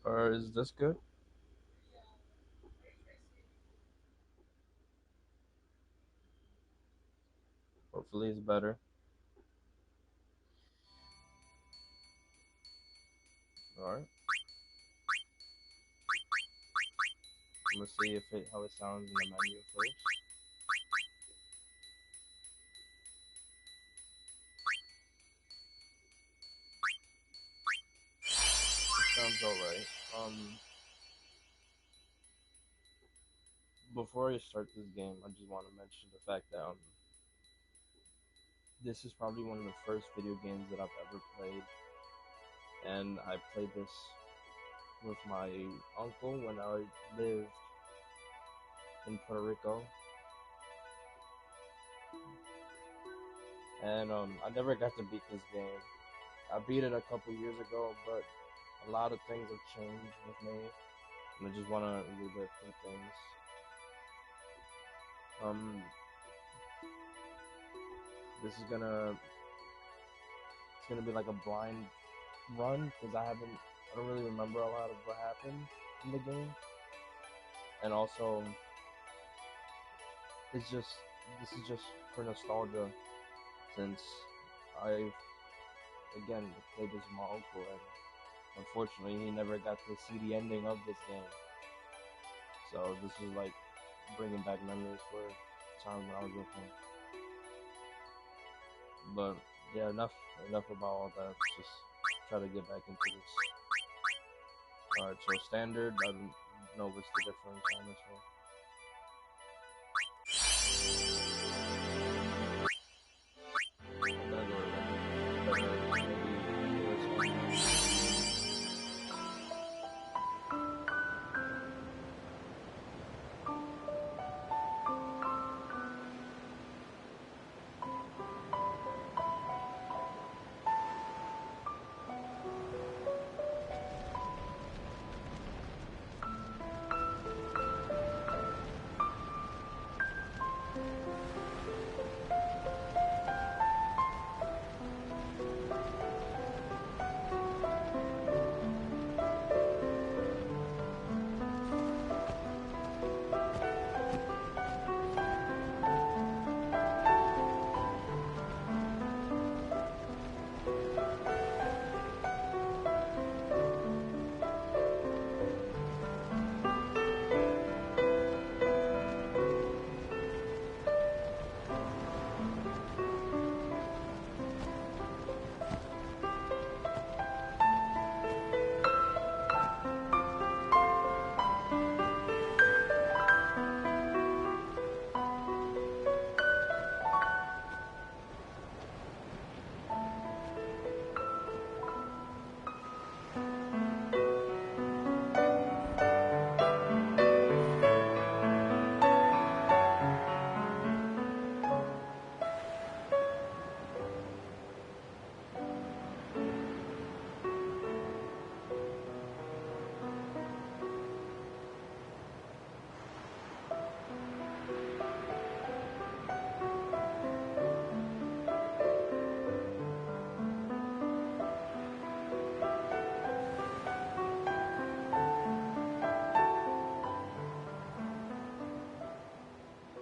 Or is this good? Hopefully it's better. Alright. I'm gonna see how it sounds in the menu first. It sounds alright. Before I start this game, I just want to mention the fact that this is probably one of the first video games that I've ever played, and I played this with my uncle when I lived in Puerto Rico, and I never got to beat this game. I beat it a couple years ago, but a lot of things have changed with me, and I just want to relive some things. Um, this is it's gonna be like a blind run because I don't really remember a lot of what happened in the game, and also this is just for nostalgia since I again played this with my uncle, and unfortunately he never got to see the ending of this game. So this is like bringing back memories for times when I was with him. But yeah, enough about all that. Let's just try to get back into this. Alright, so standard. I don't know what's the difference on this one. I'm gonna go with better, maybe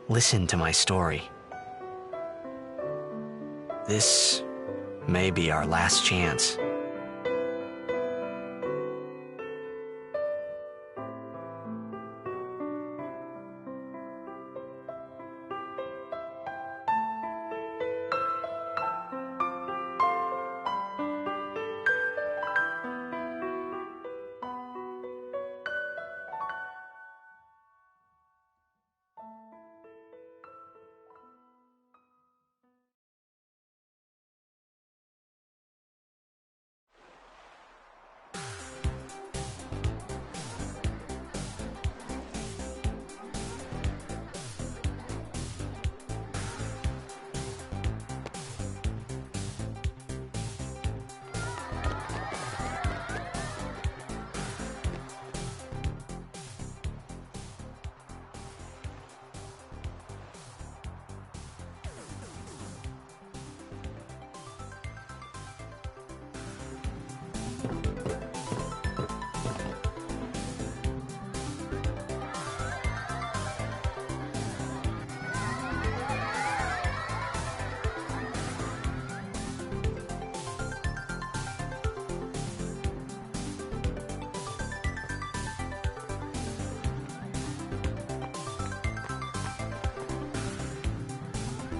Listen to my story. This may be our last chance.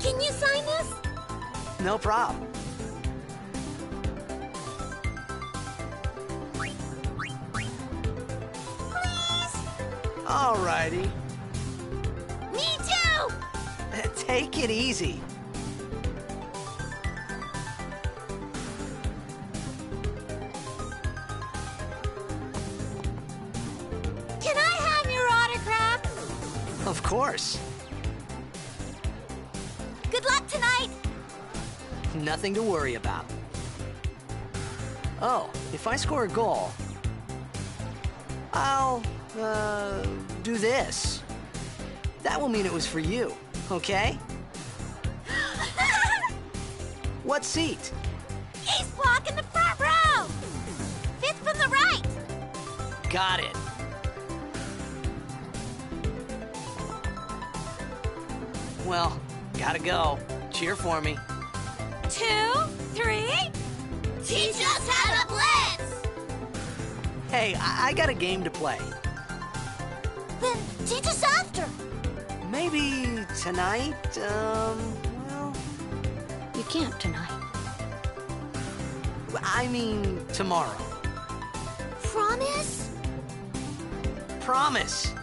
Can you sign this? No problem. Please? Alrighty. Me too! Take it easy. Can I have your autograph? Of course. Good luck tonight! Nothing to worry about. Oh, if I score a goal, I'll, do this. That will mean it was for you, okay? What seat? Ace block in the front row! Fifth from the right! Got it. Well, gotta go. Cheer for me. 2, 3... Teach us how to blitz! Hey, I got a game to play. Then teach us after. Maybe tonight, well... You can't tonight. I mean tomorrow. Promise? Promise.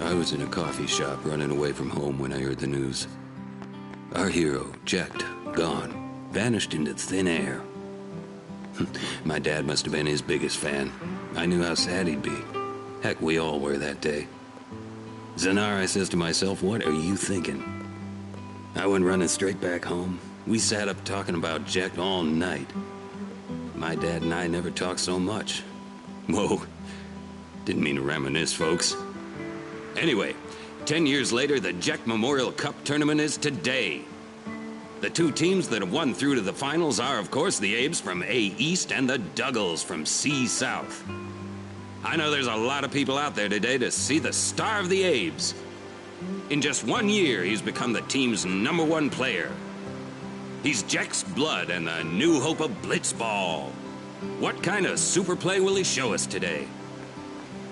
I was in a coffee shop running away from home when I heard the news. Our hero, checked, gone, vanished into thin air. My dad must have been his biggest fan. I knew how sad he'd be. Heck, we all were that day. Zanar, I says to myself, what are you thinking? I went running straight back home. We sat up talking about Jack all night. My dad and I never talked so much. Whoa, didn't mean to reminisce, folks. Anyway, 10 years later, the Jack Memorial Cup tournament is today. The two teams that have won through to the finals are, of course, the Abes from A East and the Duggles from C South. I know there's a lot of people out there today to see the star of the Abes. In just 1 year, he's become the team's #1 player. He's Jack's blood and the new hope of Blitzball. What kind of super play will he show us today?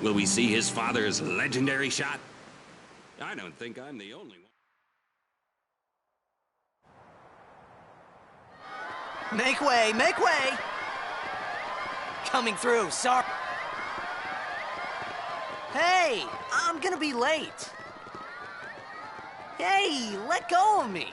Will we see his father's legendary shot? I don't think I'm the only one. Make way, make way! Coming through, sorry. Hey, I'm gonna be late. Hey, let go of me.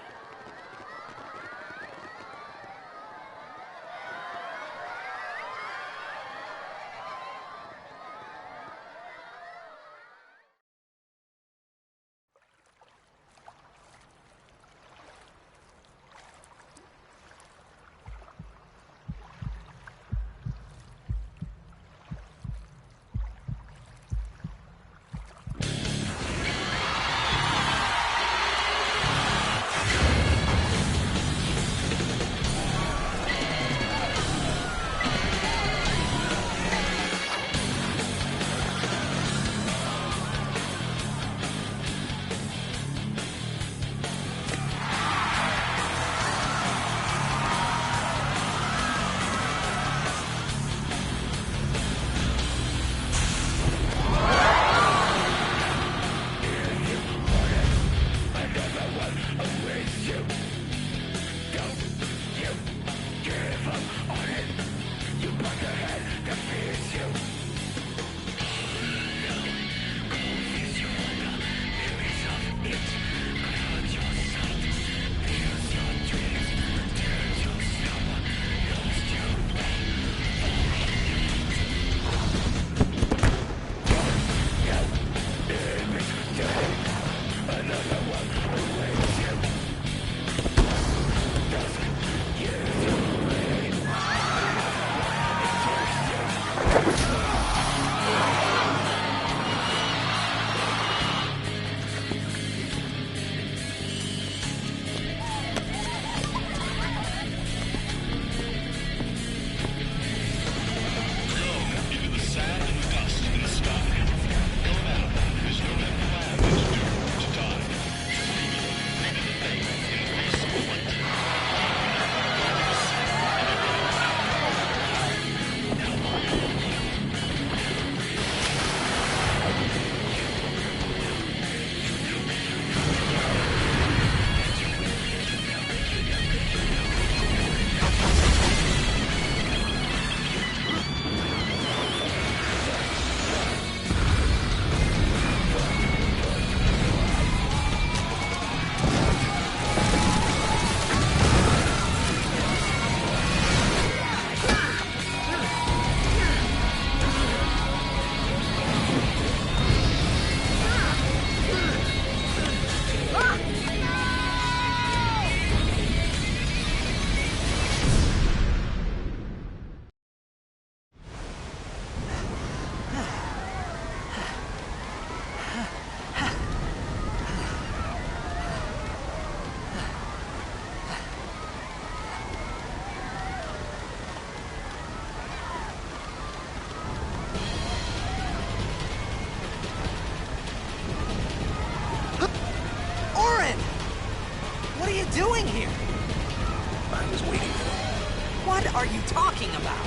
was waiting for. What are you talking about?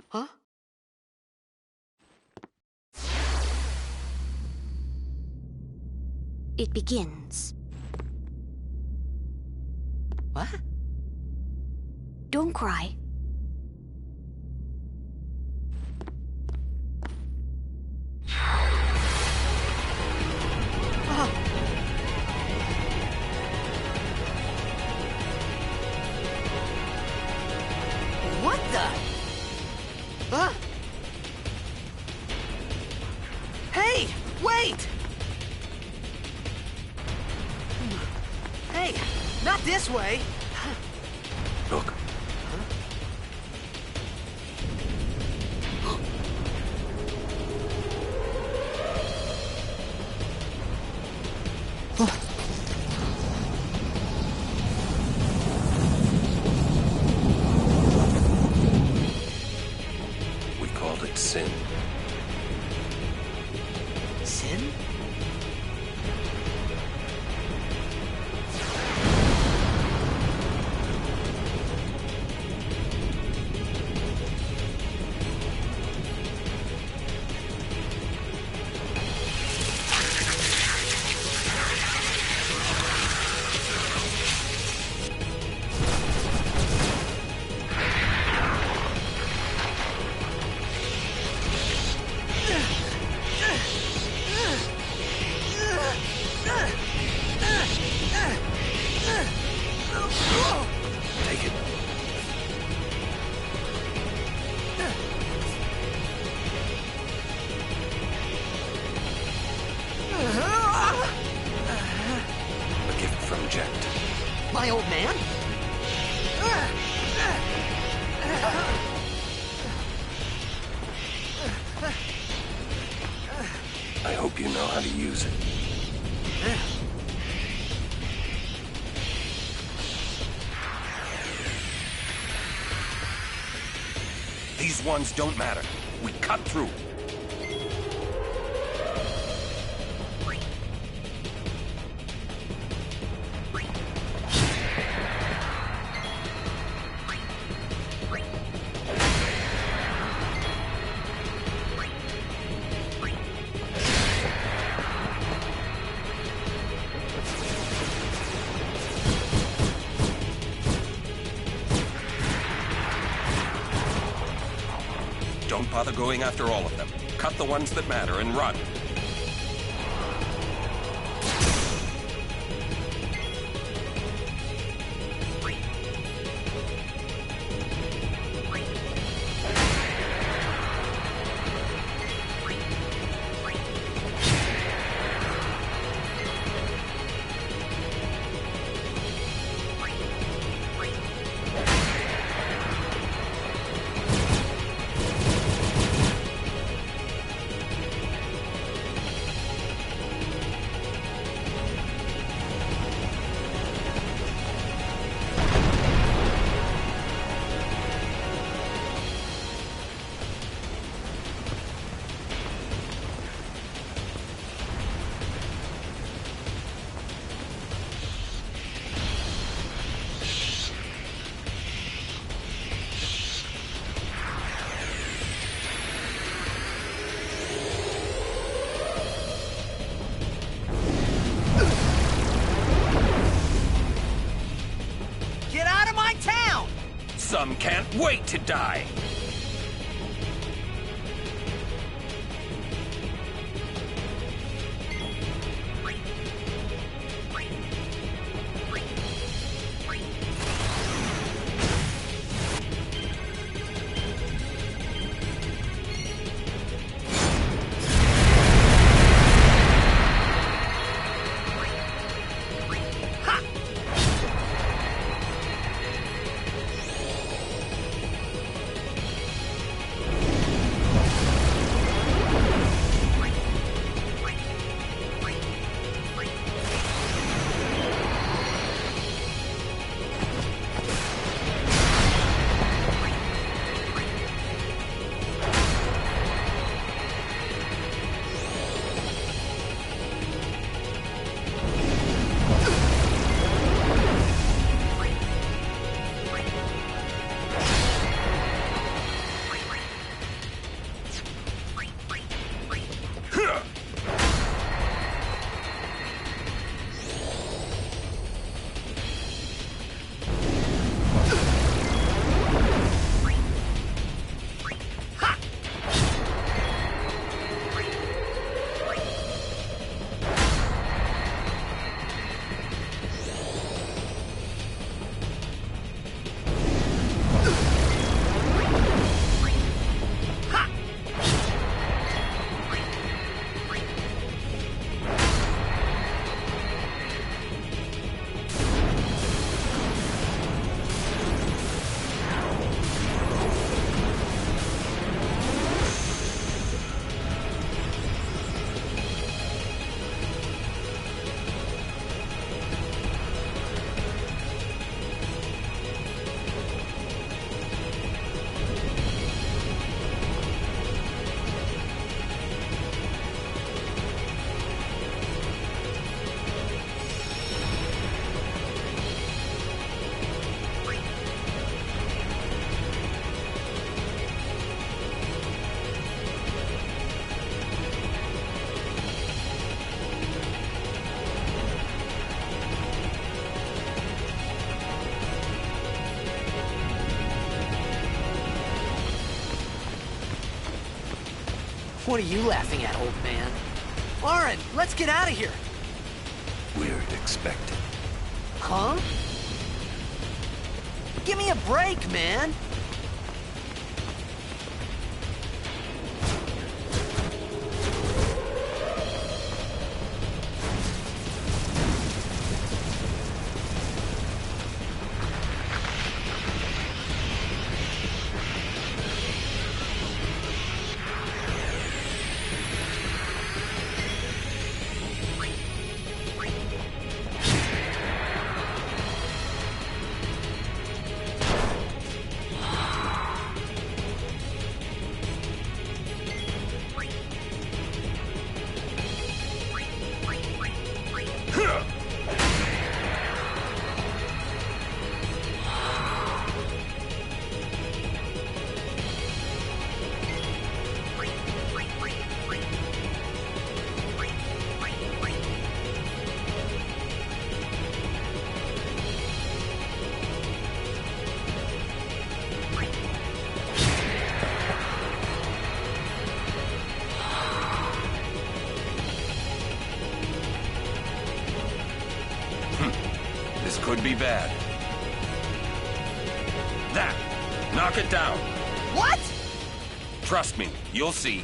Huh? It begins. What? Don't cry. What the? Huh? Hey, wait! Hey, not this way! Look. We called it sin. Sin? Take it. A gift from Jet. My old man? I hope you know how to use it. These ones don't matter. We cut through. Don't bother going after all of them. Cut the ones that matter and run. Get out of my town! Some can't wait to die. What are you laughing at, old man? Lauren, let's get out of here! Weird expected. Huh? Give me a break, man! This could be bad. That! Knock it down! What? Trust me, you'll see.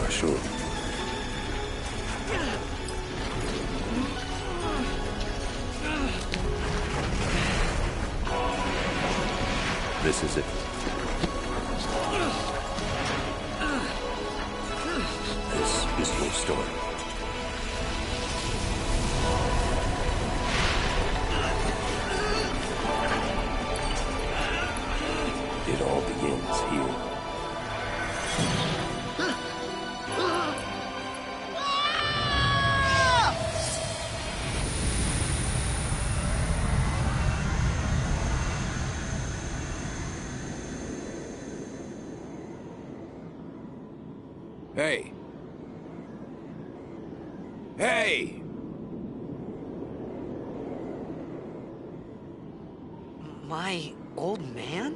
Sure. This is it. This is your story. It all begins here. Hey! Hey! My old man?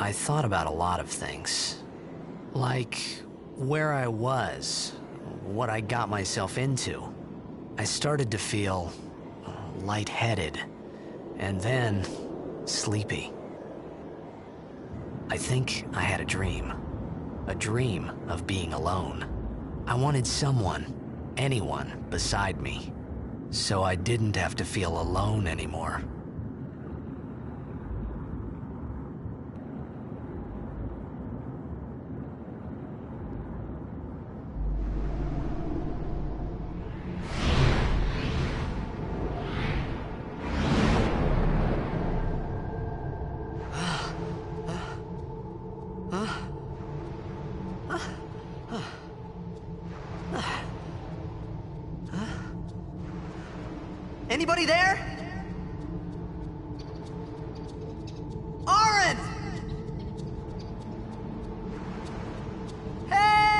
I thought about a lot of things. Like where I was, what I got myself into. I started to feel lightheaded. And then sleepy. I think I had a dream. A dream of being alone. I wanted someone, anyone, beside me, so I didn't have to feel alone anymore. Anybody there? Aaron! Hey!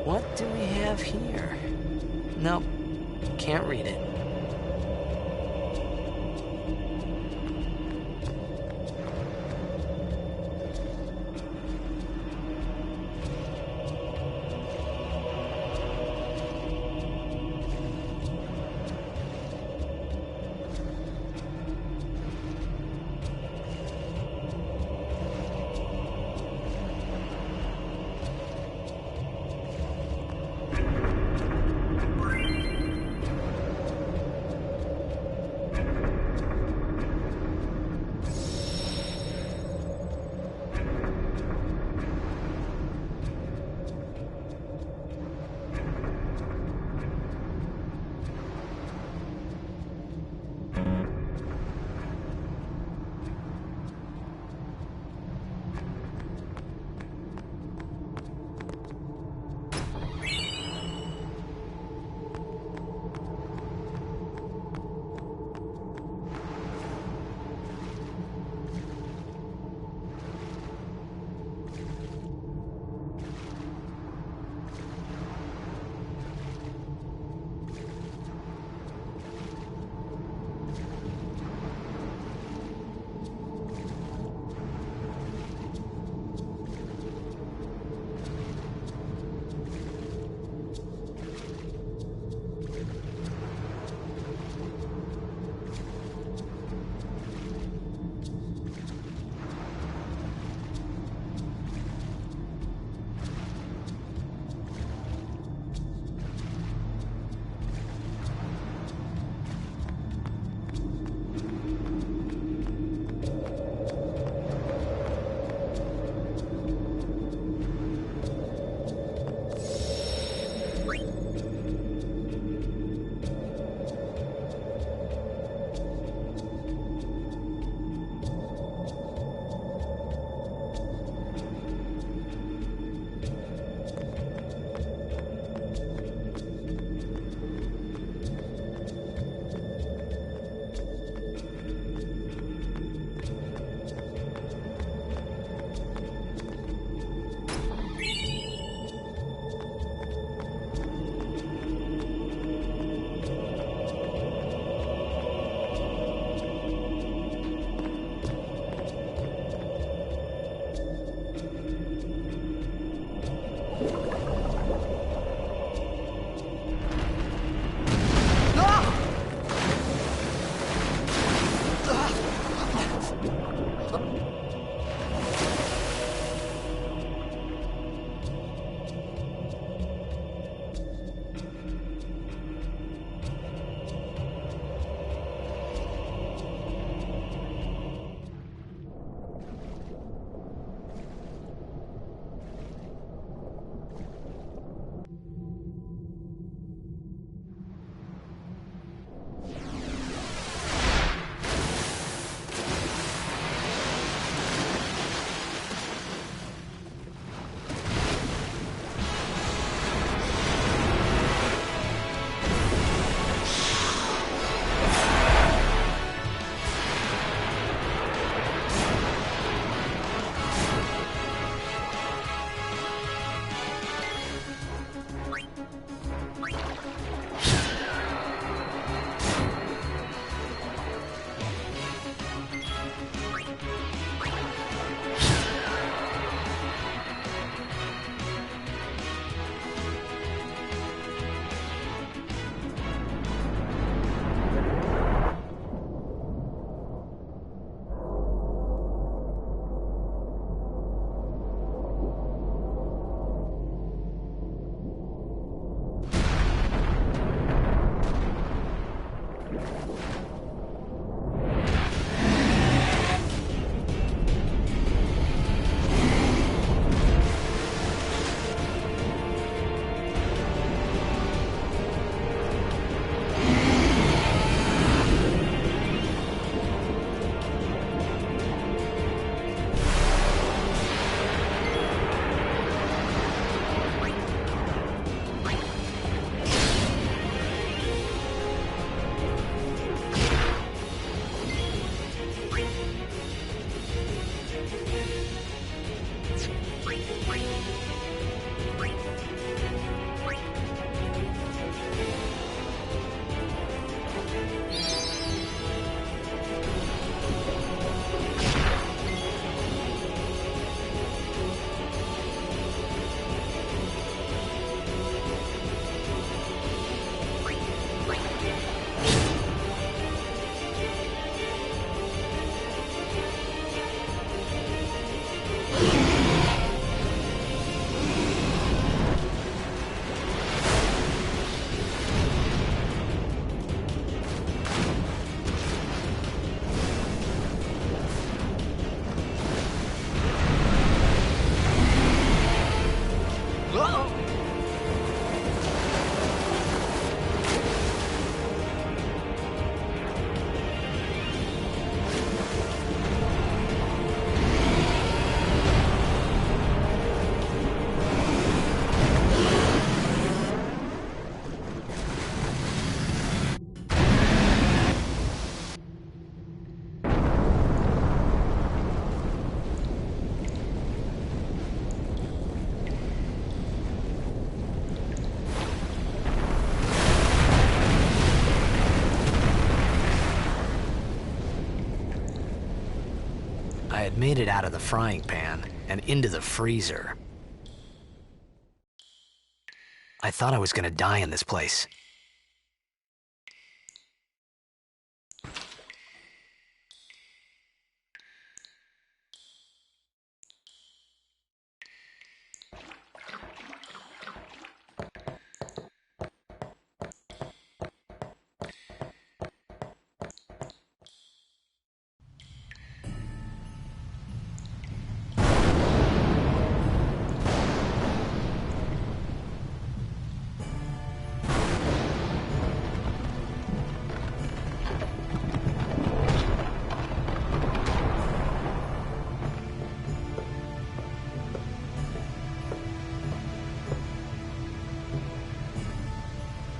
What do we have here? Nope, can't read it. I had made it out of the frying pan and into the freezer. I thought I was gonna die in this place.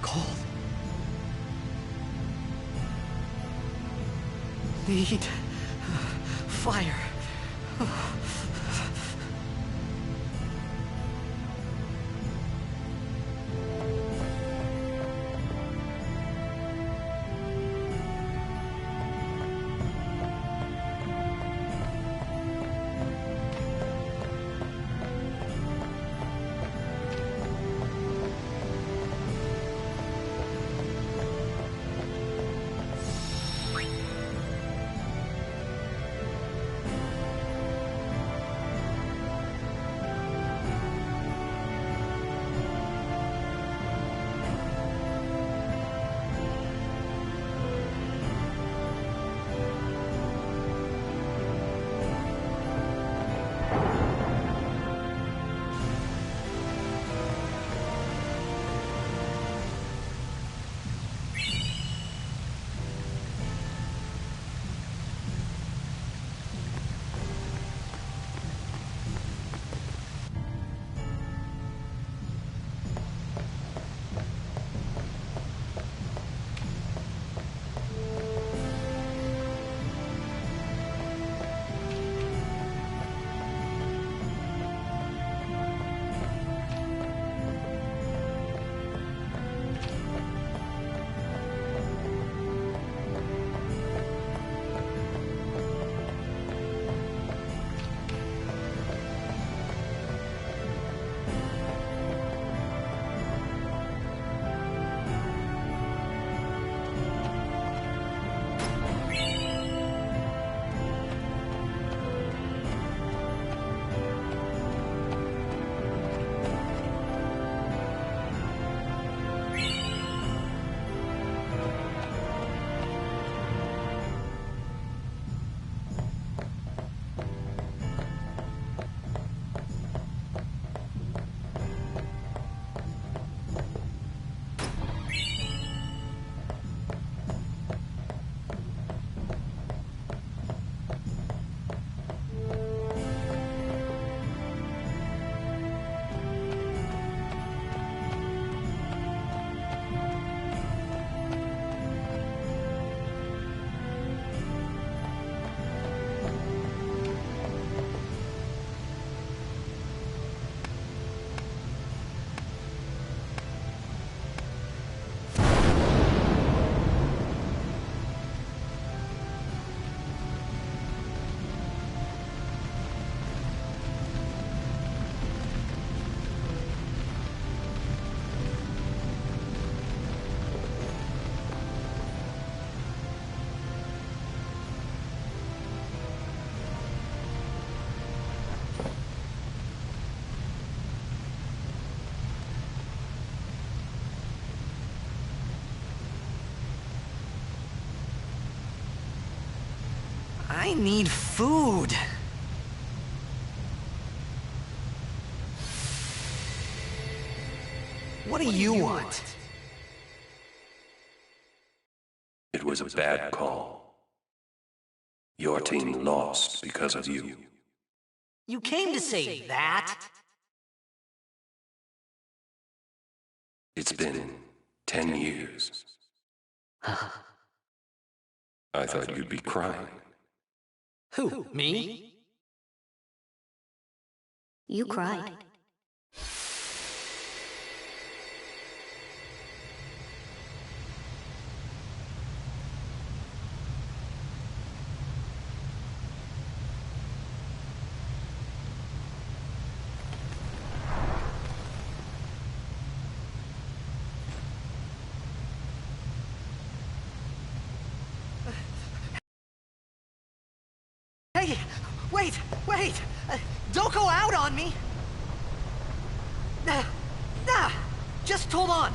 Cold. Need fire. I need food. What do you want? It was a bad call. Your team lost because of you. You came to say that? It's been 10 years. I thought you'd be crying. Who, me? You cried. Hey, wait! Don't go out on me! Nah, just hold on.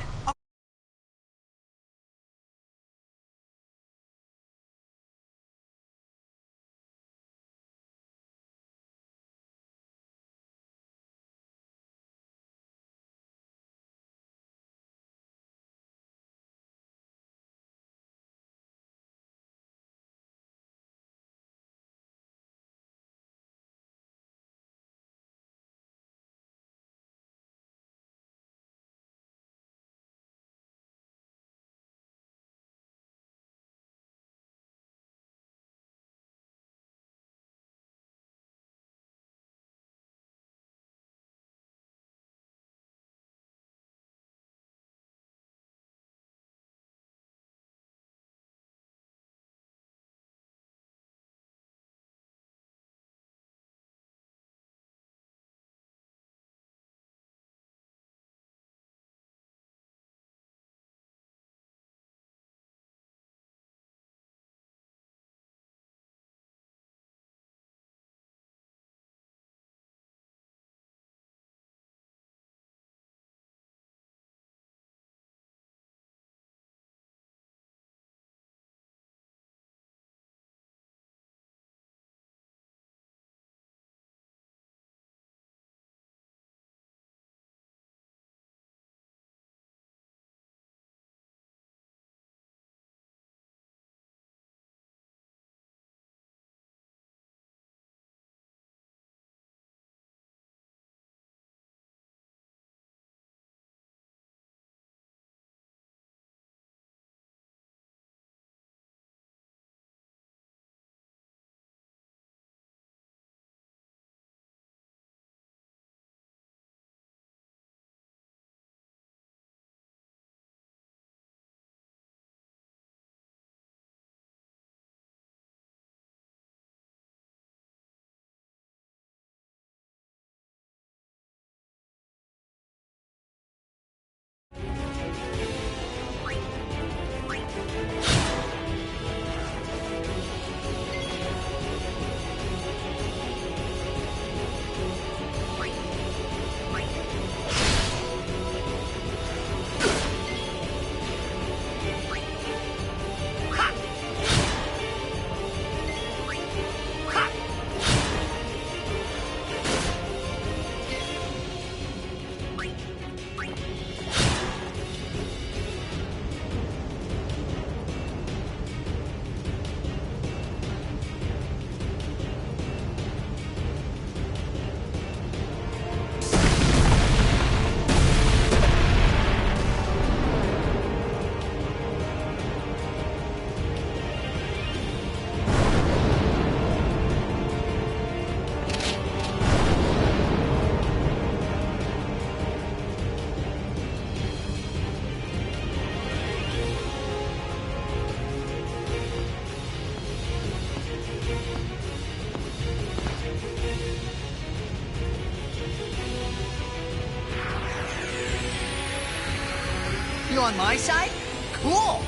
You on my side? Cool!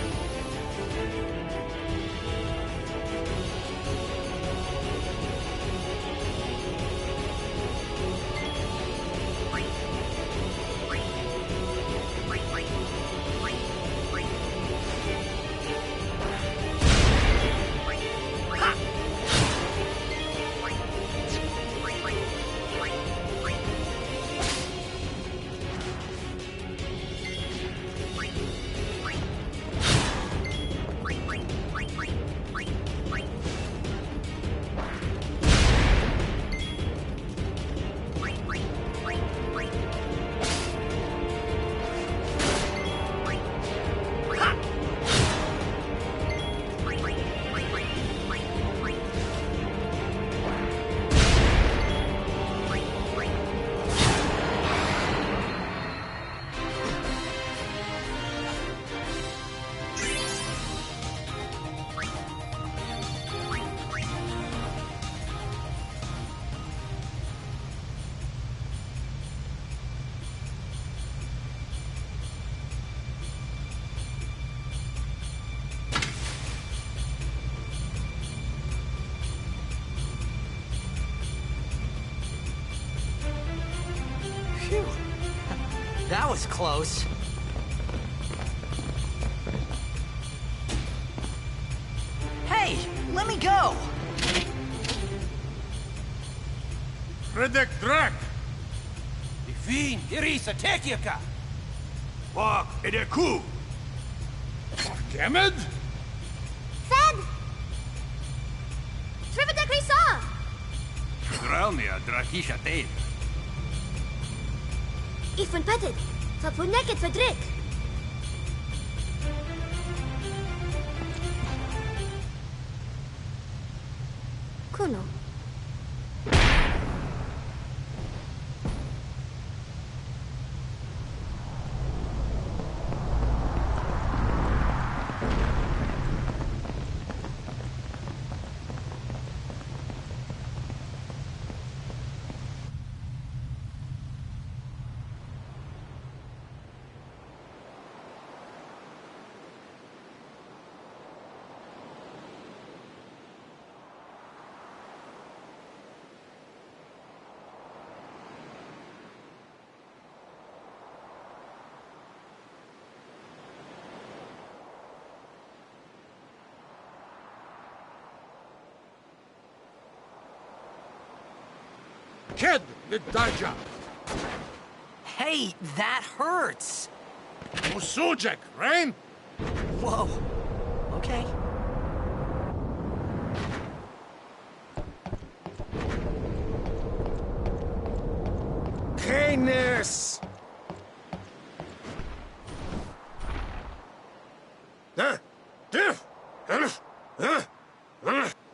Phew. That was close. Hey, let me go! Redek Drak! Vin, Irisa, Tekiaka! Wak Edeku! Gemed? Fed! Trivida Grisa! Dralnia Drakisha Tate. Ich van Petted. Dat we naked verdrik. Kuno. Ked Vidaja! Hey, that hurts! Usujek, Rain? Whoa. Okay. Canis!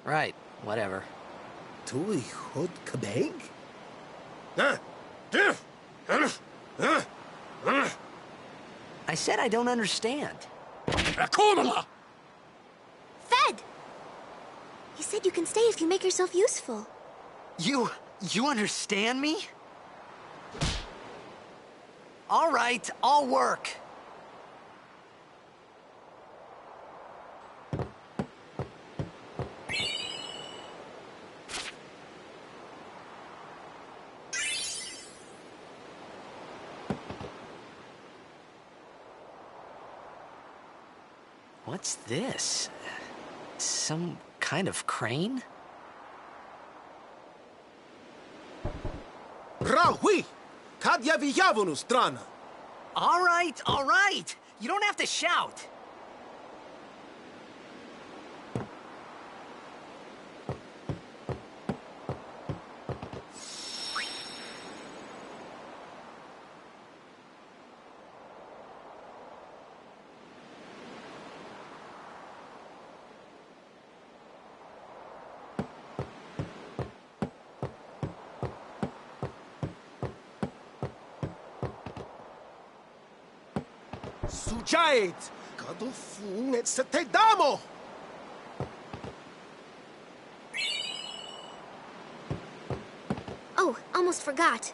Right, whatever. Tui hod kabeg? I said I don't understand. Akomala! Fed! He said you can stay if you make yourself useful. You understand me? All right, I'll work. What's this? Some kind of crane? Rahui! Kadya vijavonu strana! All right. You don't have to shout. Sujait! Kadufung et setedamo! Oh, almost forgot.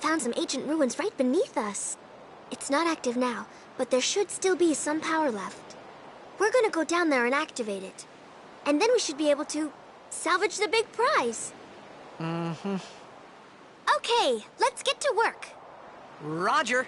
found some ancient ruins right beneath us. It's not active now, but there should still be some power left. We're gonna go down there and activate it. And then we should be able to salvage the big prize. Mm-hmm. Okay, let's get to work. Roger.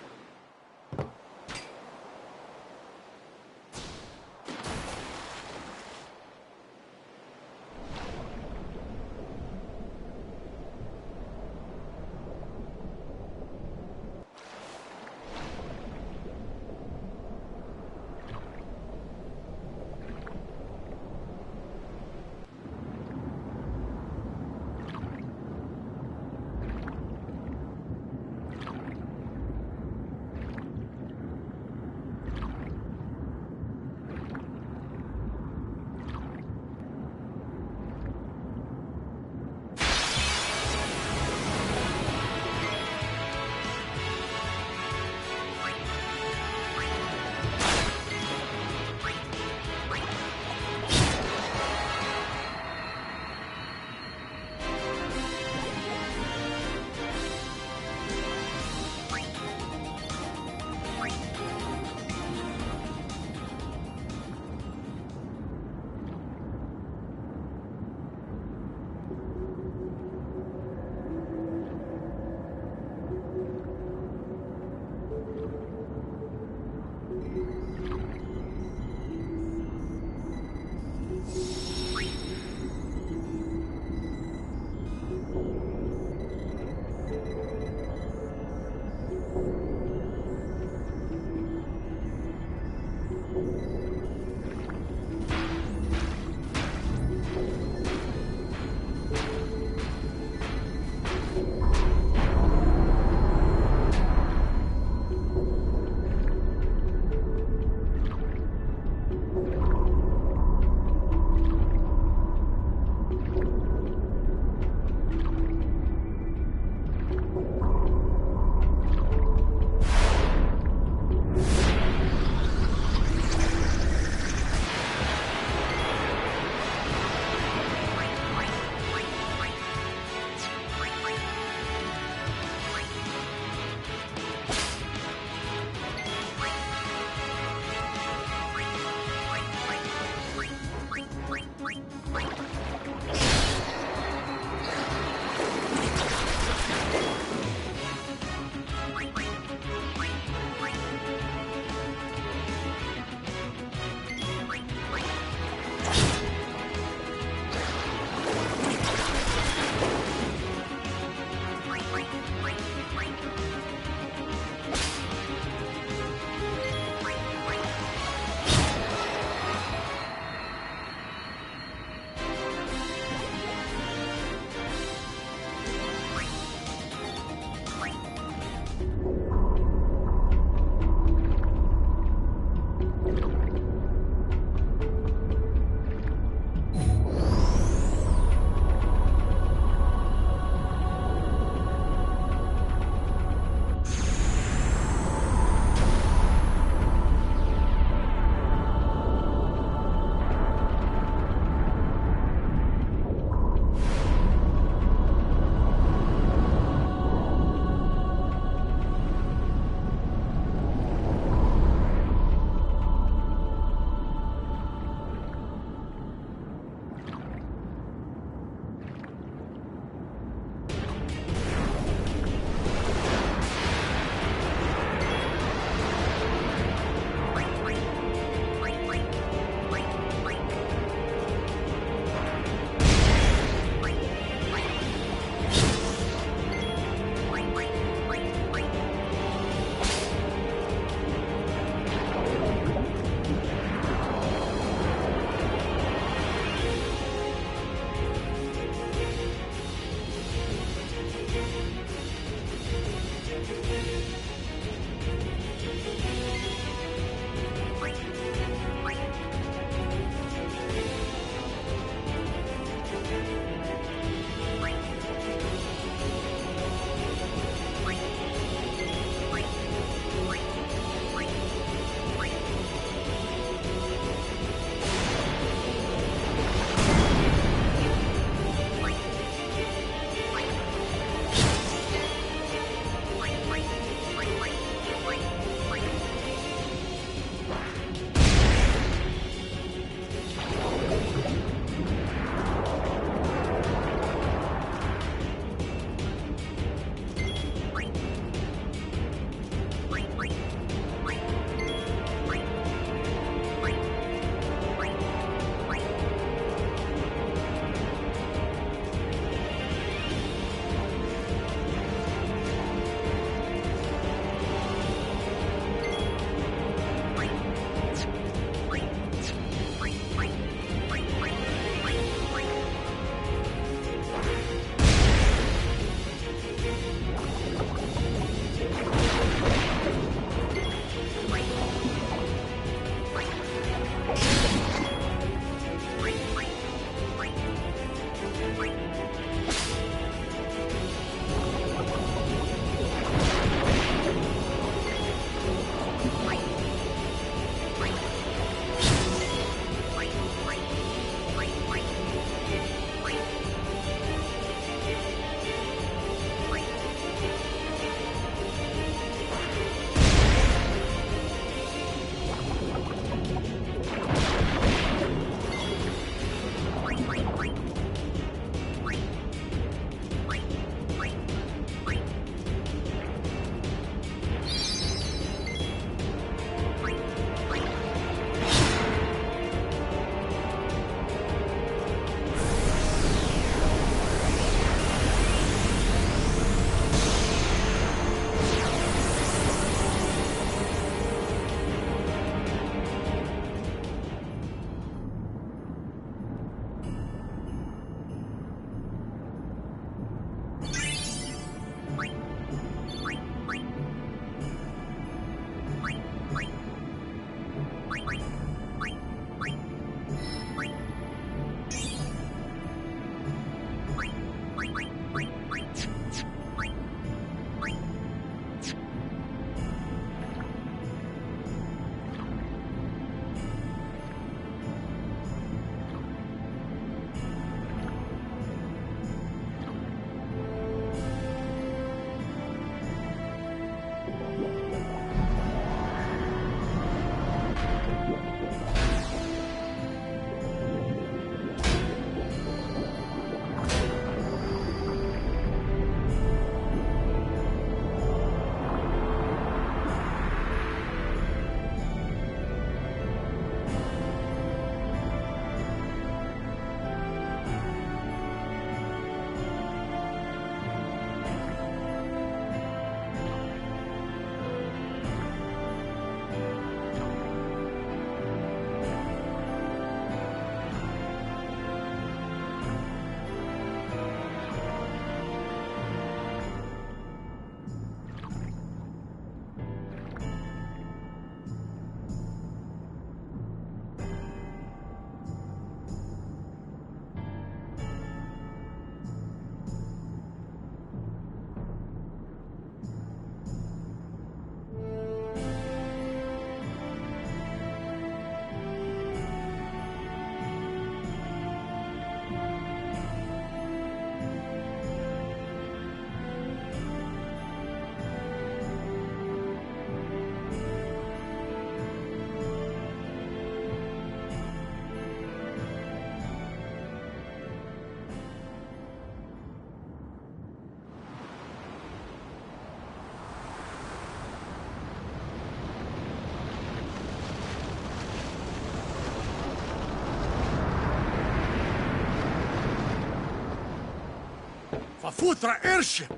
Futra airship!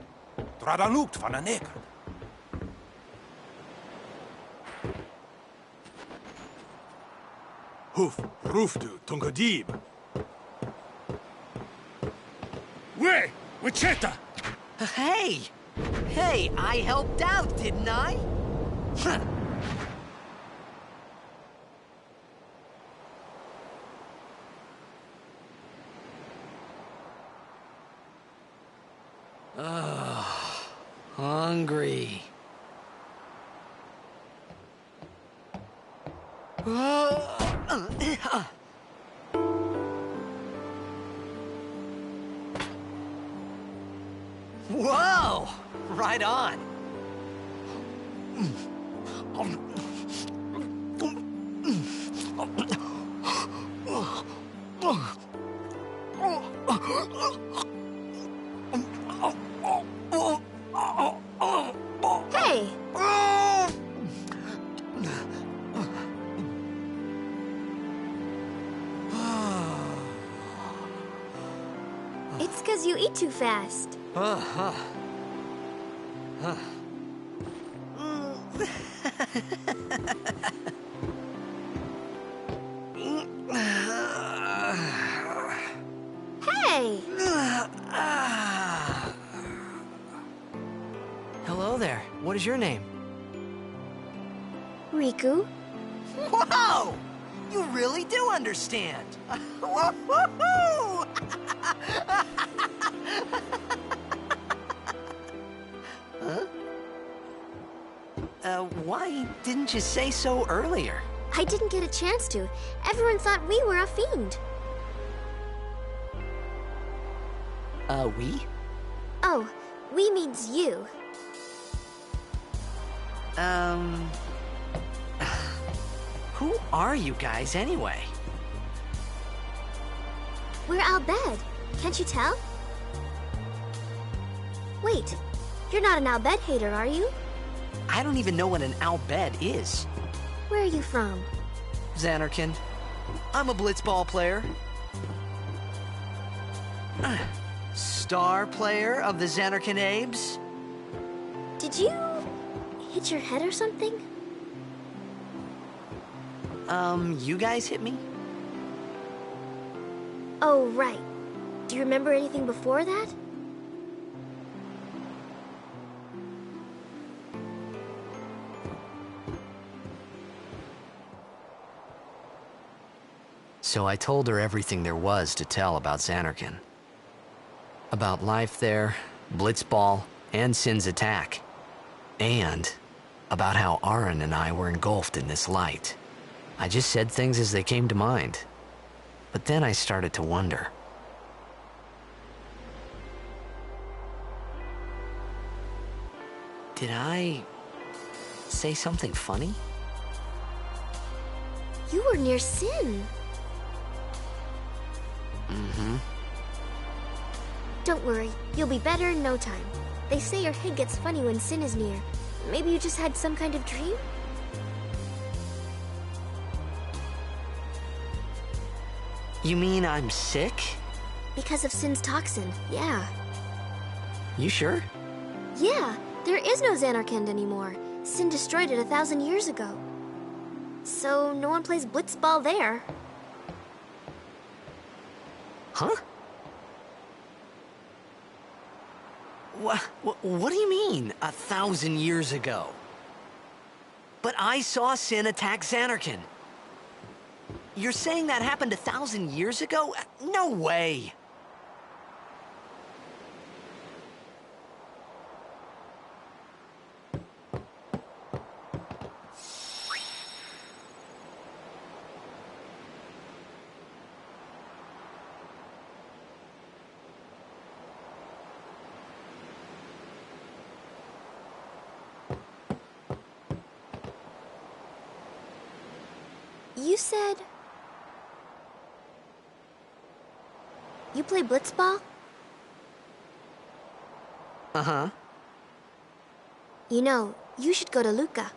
Tradanukt van een neker. Hoof, roofdu, tungadib. Way, Wichita! Hey! Hey, I helped out, didn't I? Huh. Hungry. Whoa! Right on. Hey! It's 'cause you eat too fast. Hey! Hello there. What is your name? Riku? Whoa! You really do understand. Woo-hoo-hoo! Why didn't you say so earlier? I didn't get a chance to. Everyone thought we were a fiend. We? Oh, we means you. Who are you guys anyway? We're Al Bhed. Can't you tell? Wait, you're not an Al Bhed hater, are you? I don't even know what an Al Bhed is. Where are you from? Xanarkin. I'm a blitzball player. Star player of the Xanarkin Abes. Did you hit your head or something? You guys hit me? Oh, right. Do you remember anything before that? So I told her everything there was to tell about Xanarkin. About life there, Blitzball, and Sin's attack. And about how Aaron and I were engulfed in this light. I just said things as they came to mind. But then I started to wonder. Did I say something funny? You were near Sin. Mm-hmm. Don't worry, you'll be better in no time. They say your head gets funny when Sin is near. Maybe you just had some kind of dream? You mean I'm sick? Because of Sin's toxin, yeah. You sure? Yeah, there is no Xanarkand anymore. Sin destroyed it 1,000 years ago. So no one plays blitzball there. Huh? What do you mean, 1,000 years ago? But I saw Sin attack Xanarkin. You're saying that happened 1,000 years ago? No way! You said... You play blitzball? Uh-huh. You know, you should go to Luca.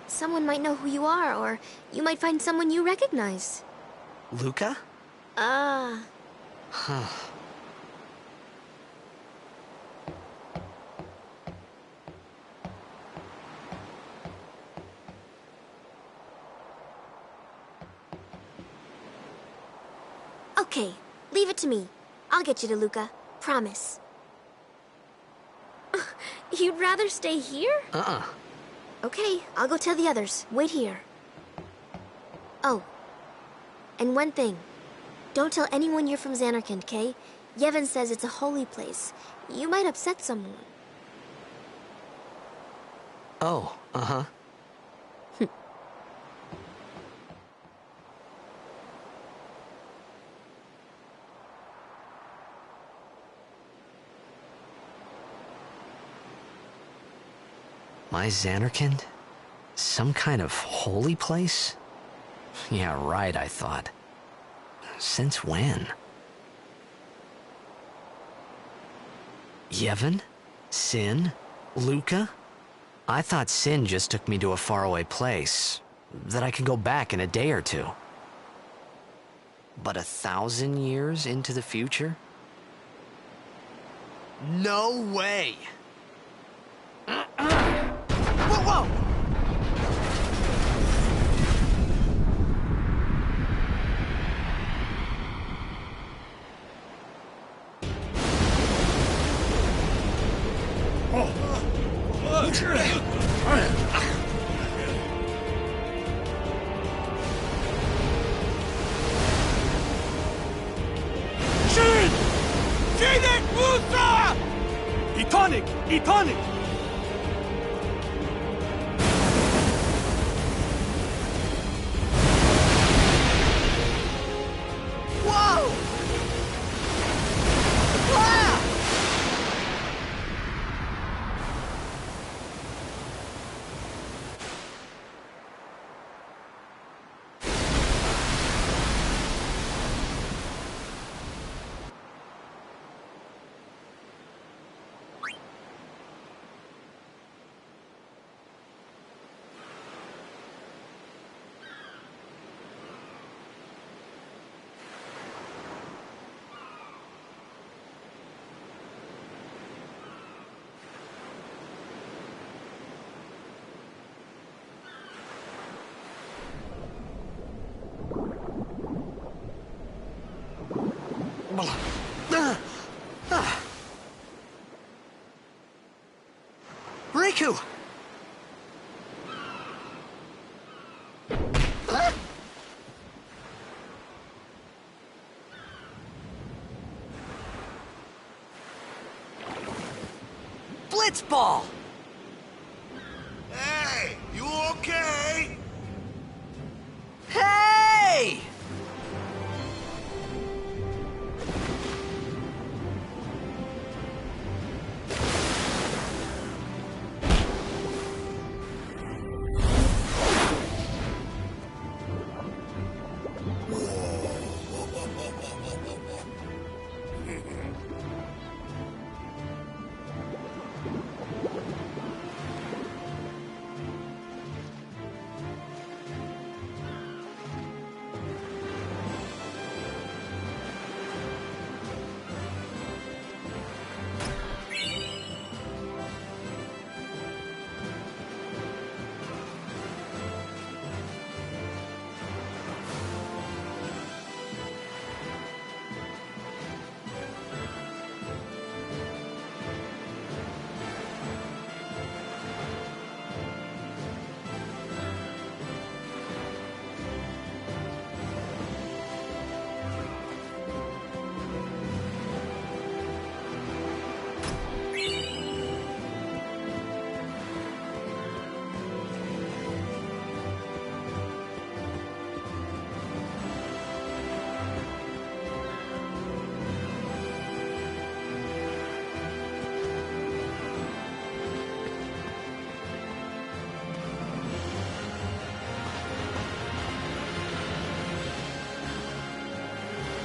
Someone might know who you are, or you might find someone you recognize. Luca? Ah. Huh. Okay, leave it to me. I'll get you to Luca. Promise. You'd rather stay here? Okay, I'll go tell the others. Wait here. Oh, and one thing. Don't tell anyone you're from Xanarkand, okay? Yevon says it's a holy place. You might upset someone. Oh, uh-huh. My Xanarkand? Some kind of holy place? Yeah, right, I thought. Since when? Yevon? Sin? Luca? I thought Sin just took me to a faraway place, that I could go back in a day or two. But 1,000 years into the future? No way! Whoa, whoa! Shin! Shinek Musa! Etonic! Etonic! Whoa! Ah! Riku! Blitzball! Hey, you okay? Hey!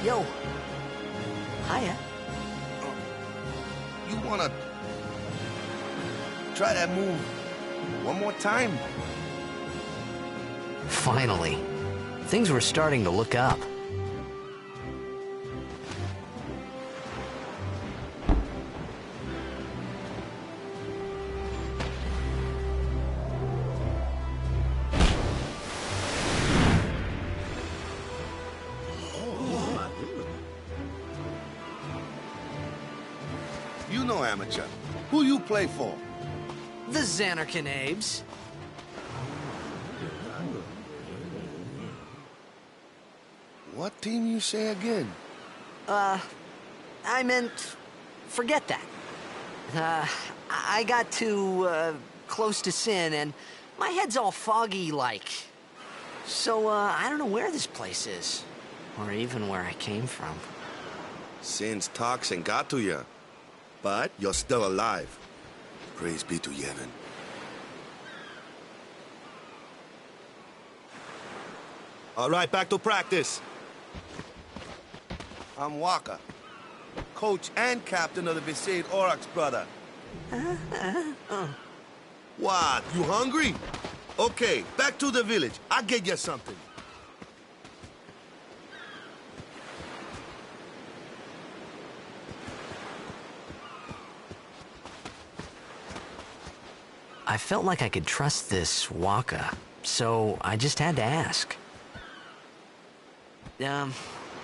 Yo. Hiya. You wanna try that move one more time? Finally. Things were starting to look up. amateur. Who you play for? The Xanarkin Abes. What team you say again? I meant, forget that. I got too, close to Sin, and my head's all foggy-like. So, I don't know where this place is, or even where I came from. Sin's toxin got to you, but you're still alive. Praise be to Yevon. All right, back to practice. I'm Waka, coach and captain of the Besaid Aurochs, brother. What, you hungry? Okay, back to the village. I'll get you something. I felt like I could trust this Waka, so I just had to ask.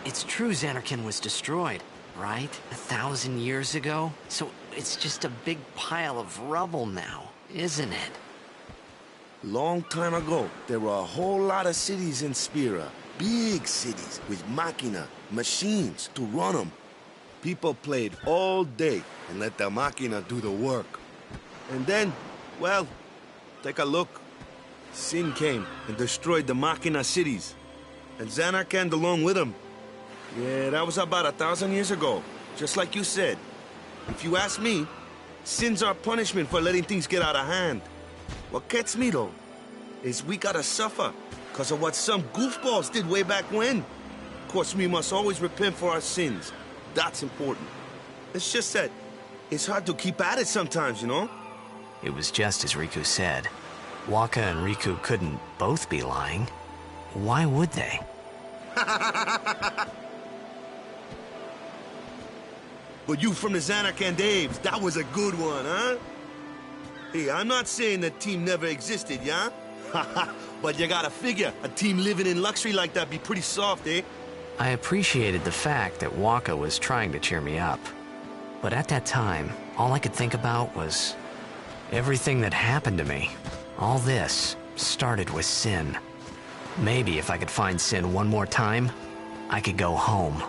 It's true Xanarkin was destroyed, right? 1,000 years ago? So it's just a big pile of rubble now, isn't it? Long time ago, there were a whole lot of cities in Spira. Big cities with machina, machines to run them. People played all day and let the machina do the work. And then, well, take a look. Sin came and destroyed the machina cities. And Xanarkand along with him. Yeah, that was about 1,000 years ago. Just like you said. If you ask me, Sin's our punishment for letting things get out of hand. What gets me, though, is we gotta suffer because of what some goofballs did way back when. Of course, we must always repent for our sins. That's important. It's just that it's hard to keep at it sometimes, you know? It was just as Riku said. Waka and Riku couldn't both be lying. Why would they? But you from the Xanarkand Abes, that was a good one, huh? Hey, I'm not saying the team never existed, yeah? But you gotta figure, a team living in luxury like that be pretty soft, eh? I appreciated the fact that Waka was trying to cheer me up. But at that time, all I could think about was everything that happened to me. All this started with Sin. Maybe if I could find Sin one more time, I could go home.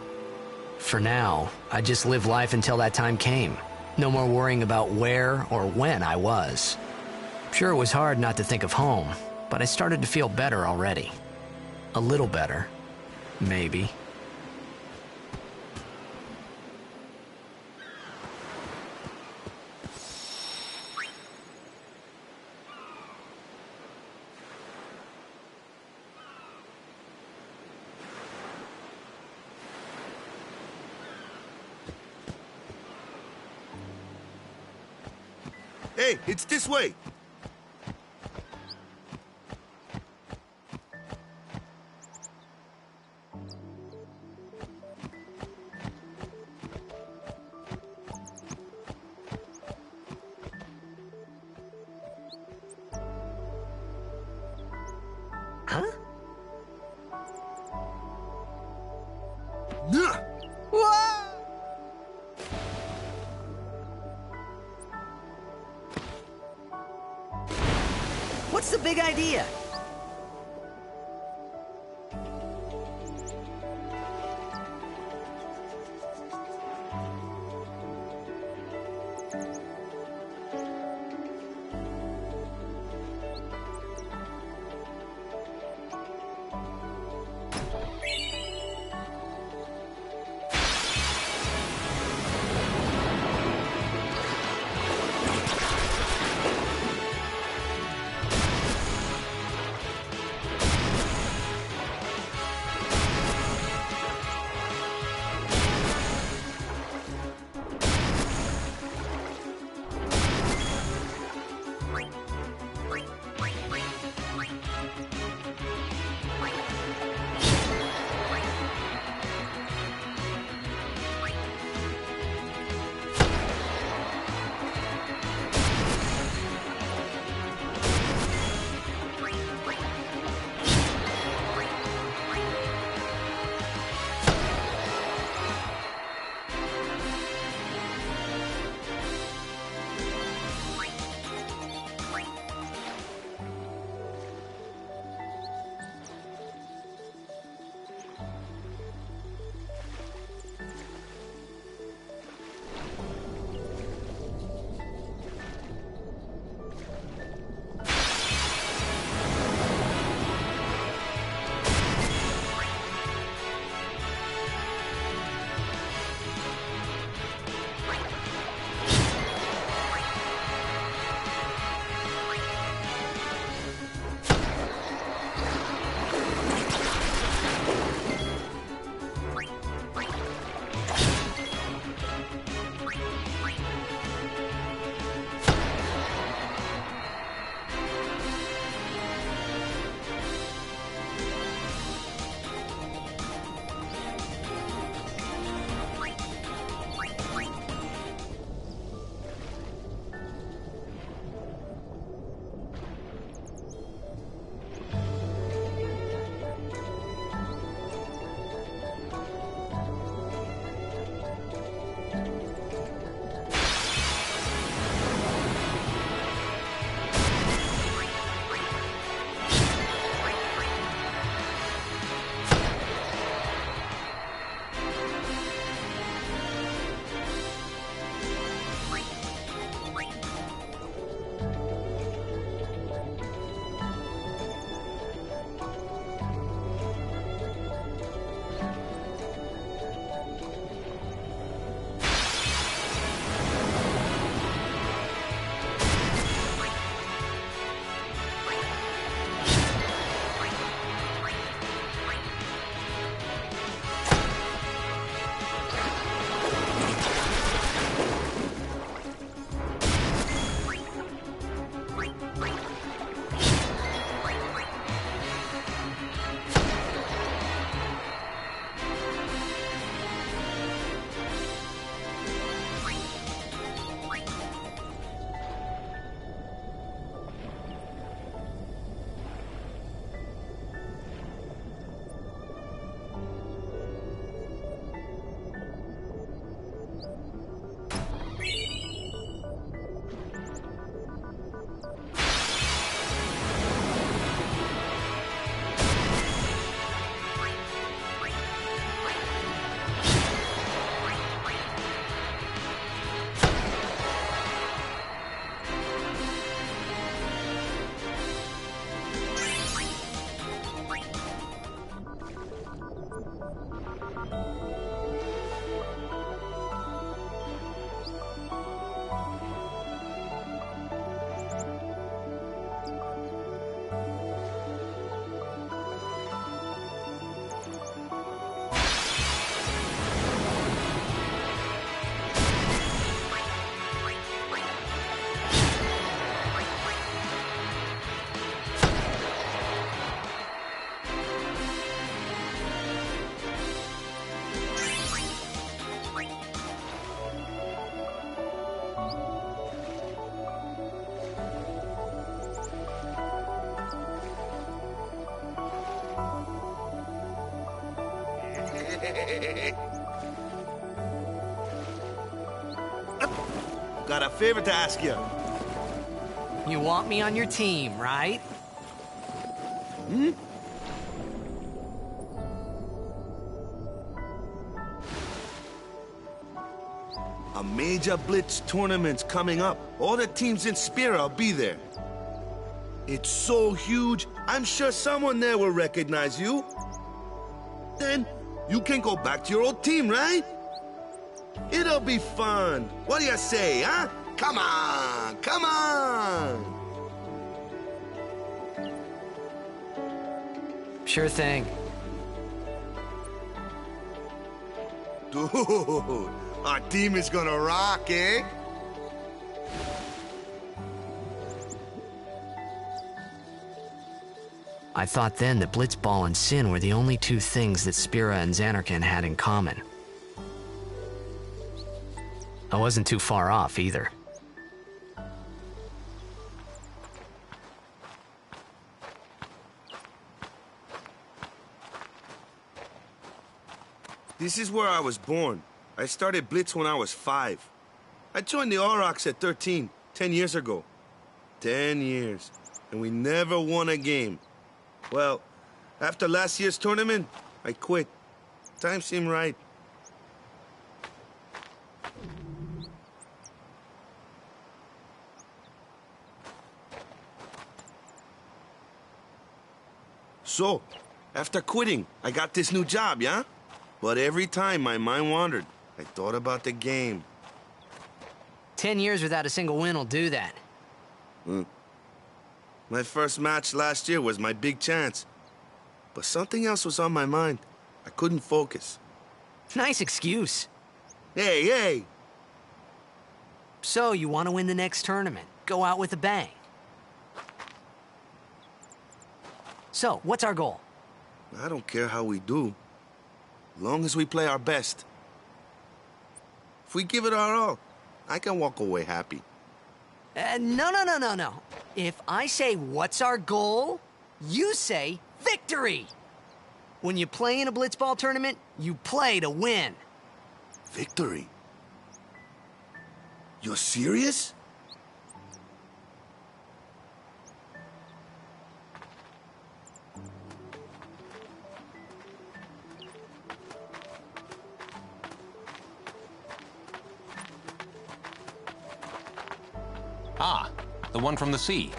For now, I just live life until that time came. No more worrying about where or when I was. Sure, it was hard not to think of home, but I started to feel better already. A little better, maybe. Hey, it's this way. Huh? Nah. What's the big idea? Got a favor to ask you. You want me on your team, right? Hmm? A major Blitz tournament's coming up. All the teams in Spira will be there. It's so huge, I'm sure someone there will recognize you. Then you can go back to your old team, right? It'll be fun. What do you say, huh? Come on, come on! Sure thing. Dude, our team is gonna rock, eh? I thought then that Blitzball and Sin were the only two things that Spira and Xanarkand had in common. I wasn't too far off either. This is where I was born. I started Blitz when I was 5. I joined the Aurochs at 13, 10 years ago. 10 years, and we never won a game. Well, after last year's tournament, I quit. Time seemed right. So, after quitting, I got this new job, yeah? But every time my mind wandered, I thought about the game. 10 years without a single win will do that. My first match last year was my big chance. But something else was on my mind. I couldn't focus. Nice excuse. Hey, hey! So, you want to win the next tournament? Go out with a bang. So, what's our goal? I don't care how we do. As long as we play our best. If we give it our all, I can walk away happy. No. If I say, what's our goal? You say, victory! When you play in a Blitzball tournament, you play to win. Victory? You're serious? Ah, the one from the sea.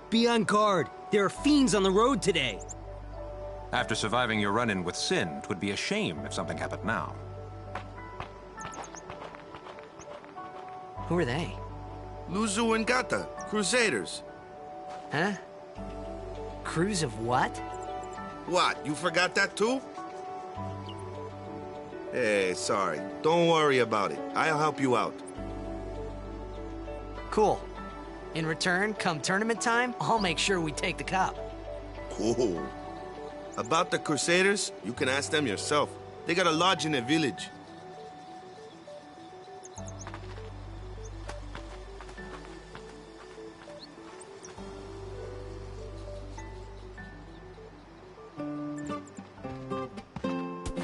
Be on guard. There are fiends on the road today. After surviving your run-in with Sin, 'twould be a shame if something happened now. Who are they? Luzu and Gata, Crusaders. Huh? Crews of what? What, you forgot that too? Hey, sorry. Don't worry about it. I'll help you out. Cool. In return, come tournament time, I'll make sure we take the cup. Cool. About the Crusaders, you can ask them yourself. They got a lodge in a village.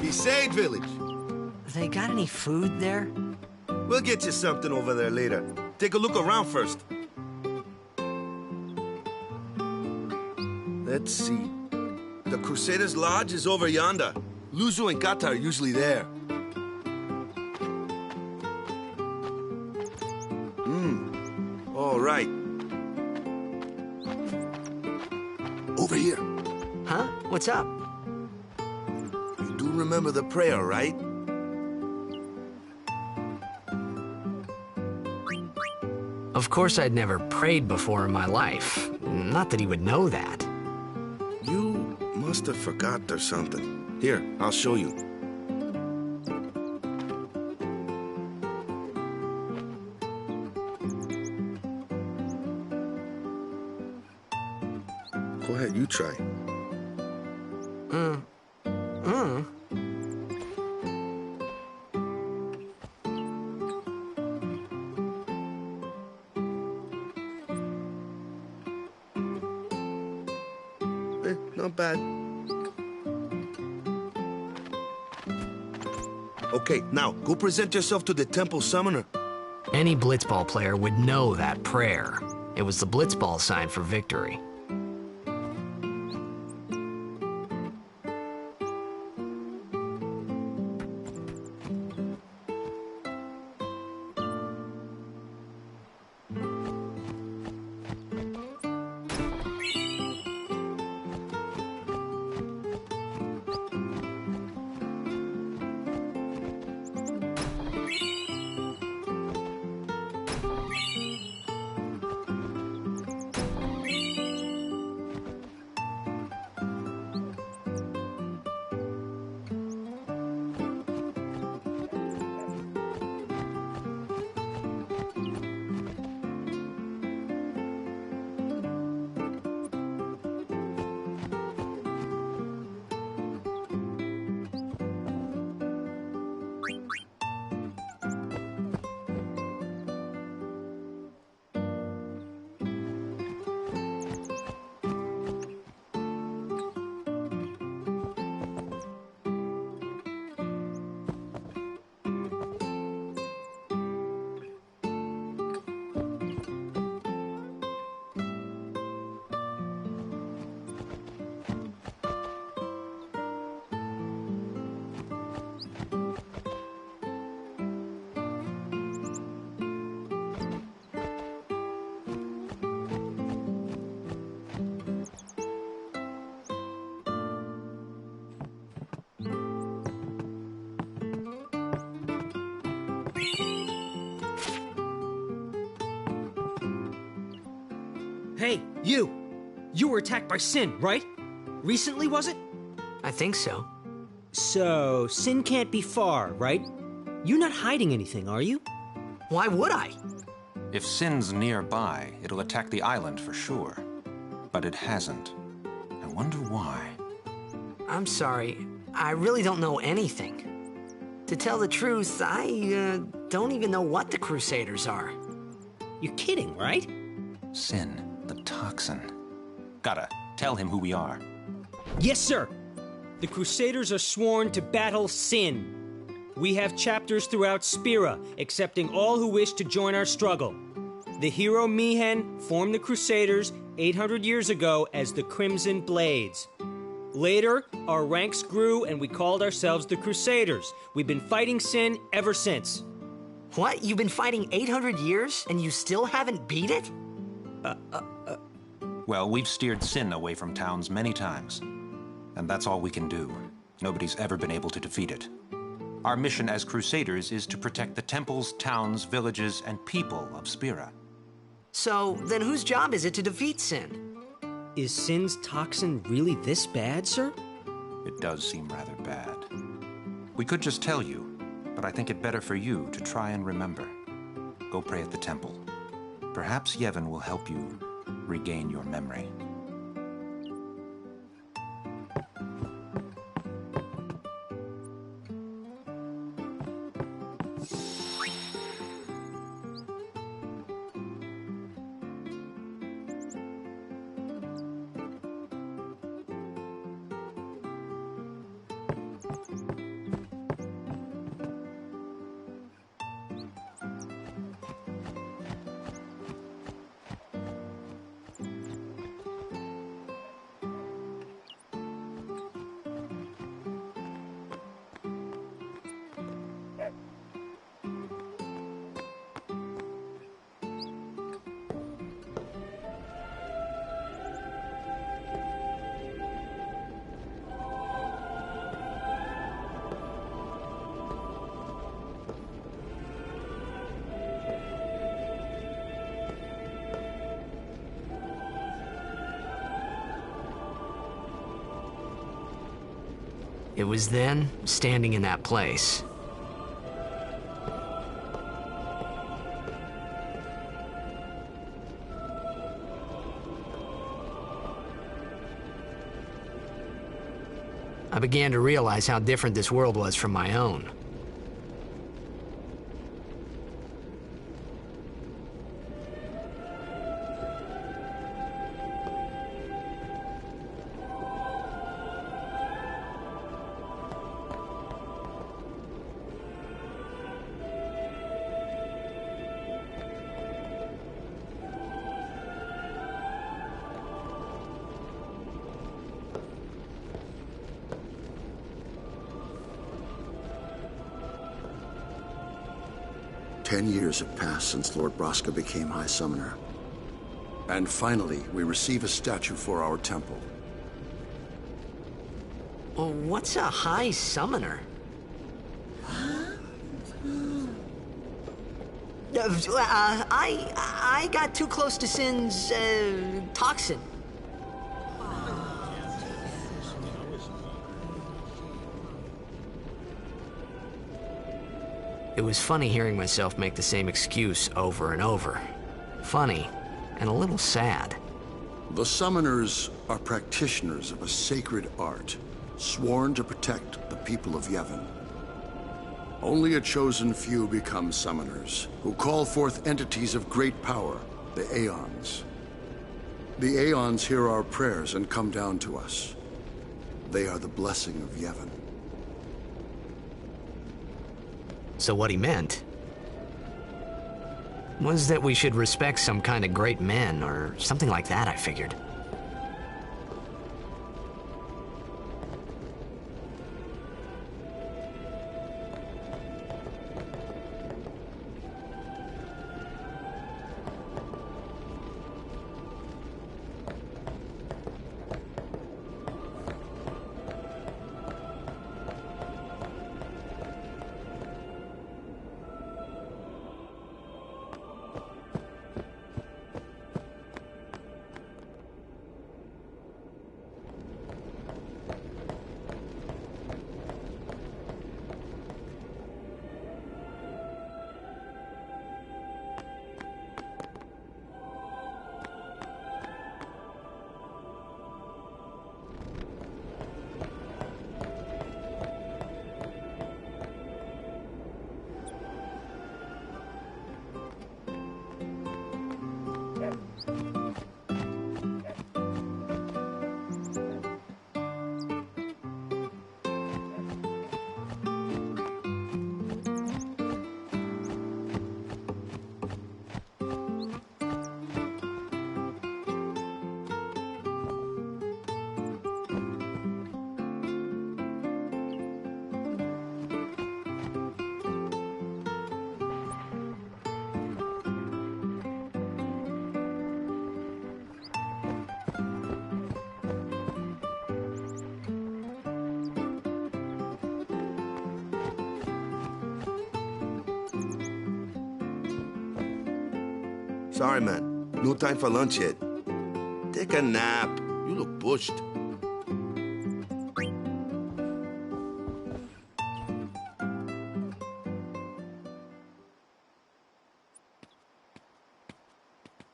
Besaid village. They got any food there? We'll get you something over there later. Take a look around first. Let's see. The Crusaders' Lodge is over yonder. Luzu and Gata are usually there. All right. Over here. Huh? What's up? You do remember the prayer, right? Of course I'd never prayed before in my life. Not that he would know that. You must have forgot or something. Here, I'll show you. Go ahead, you try. Not bad. Okay, now, go present yourself to the temple summoner. Any blitzball player would know that prayer. It was the blitzball sign for victory. Hey, you! You were attacked by Sin, right? Recently, was it? I think so. So, Sin can't be far, right? You're not hiding anything, are you? Why would I? If Sin's nearby, it'll attack the island for sure. But it hasn't. I wonder why. I'm sorry. I really don't know anything. To tell the truth, I don't even know what the Crusaders are. You're kidding, right? Sin, the toxin. Gotta tell him who we are. Yes, sir! The Crusaders are sworn to battle Sin. We have chapters throughout Spira, accepting all who wish to join our struggle. The hero Mihen formed the Crusaders 800 years ago as the Crimson Blades. Later, our ranks grew and we called ourselves the Crusaders. We've been fighting Sin ever since. What? You've been fighting 800 years and you still haven't beat it? Well, we've steered Sin away from towns many times. And that's all we can do. Nobody's ever been able to defeat it. Our mission as Crusaders is to protect the temples, towns, villages, and people of Spira. So, then whose job is it to defeat Sin? Is Sin's toxin really this bad, sir? It does seem rather bad. We could just tell you, but I think it better for you to try and remember. Go pray at the temple. Perhaps Yevon will help you regain your memory. It was then, standing in that place, I began to realize how different this world was from my own. 10 years have passed since Lord Braska became High Summoner. And finally, we receive a statue for our temple. Well, what's a High Summoner? I got too close to Sin's, toxin. It was funny hearing myself make the same excuse over and over. Funny, and a little sad. The Summoners are practitioners of a sacred art, sworn to protect the people of Yevon. Only a chosen few become Summoners, who call forth entities of great power, the Aeons. The Aeons hear our prayers and come down to us. They are the blessing of Yevon. So what he meant was that we should respect some kind of great men, or something like that, I figured. Sorry, man. No time for lunch yet. Take a nap. You look pushed.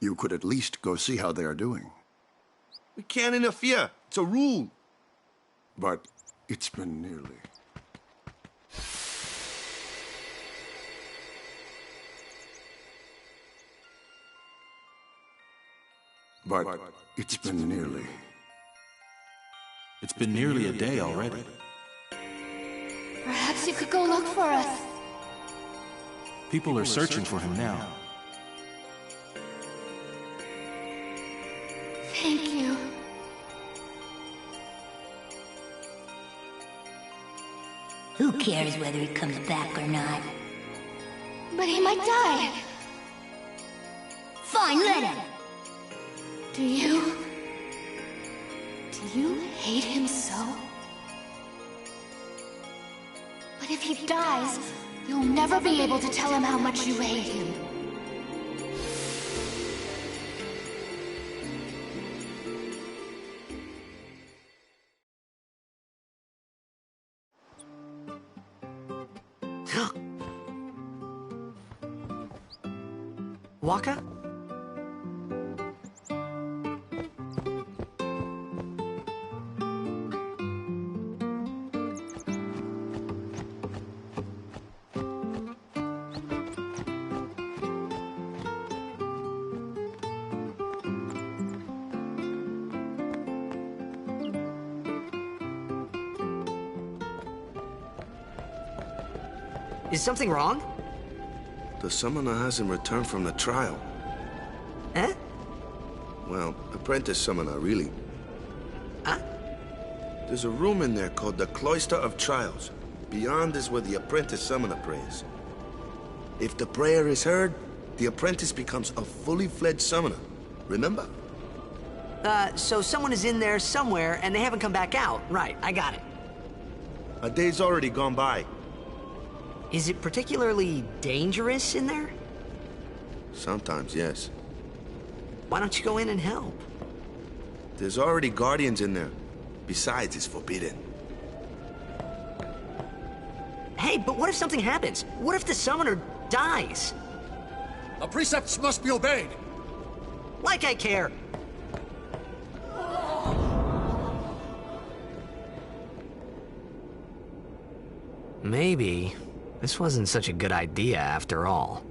You could at least go see how they are doing. We can't interfere. It's a rule. But it's been nearly. But it's been nearly. It's been nearly a day already. Perhaps you could go look for us. People are searching for him now. Thank you. Who cares whether he comes back or not? But he might die. Fine, let him. Do you hate him so? But if he dies, you'll never be able to tell him how much you hate him. Waka? Is something wrong? The summoner hasn't returned from the trial. Eh? Well, apprentice summoner, really. Huh? There's a room in there called the Cloister of Trials. Beyond is where the apprentice summoner prays. If the prayer is heard, the apprentice becomes a fully fledged summoner. Remember? So someone is in there somewhere and they haven't come back out. Right, I got it. A day's already gone by. Is it particularly dangerous in there? Sometimes, yes. Why don't you go in and help? There's already guardians in there. Besides, it's forbidden. Hey, but what if something happens? What if the summoner dies? Our precepts must be obeyed. Like I care. Maybe this wasn't such a good idea after all.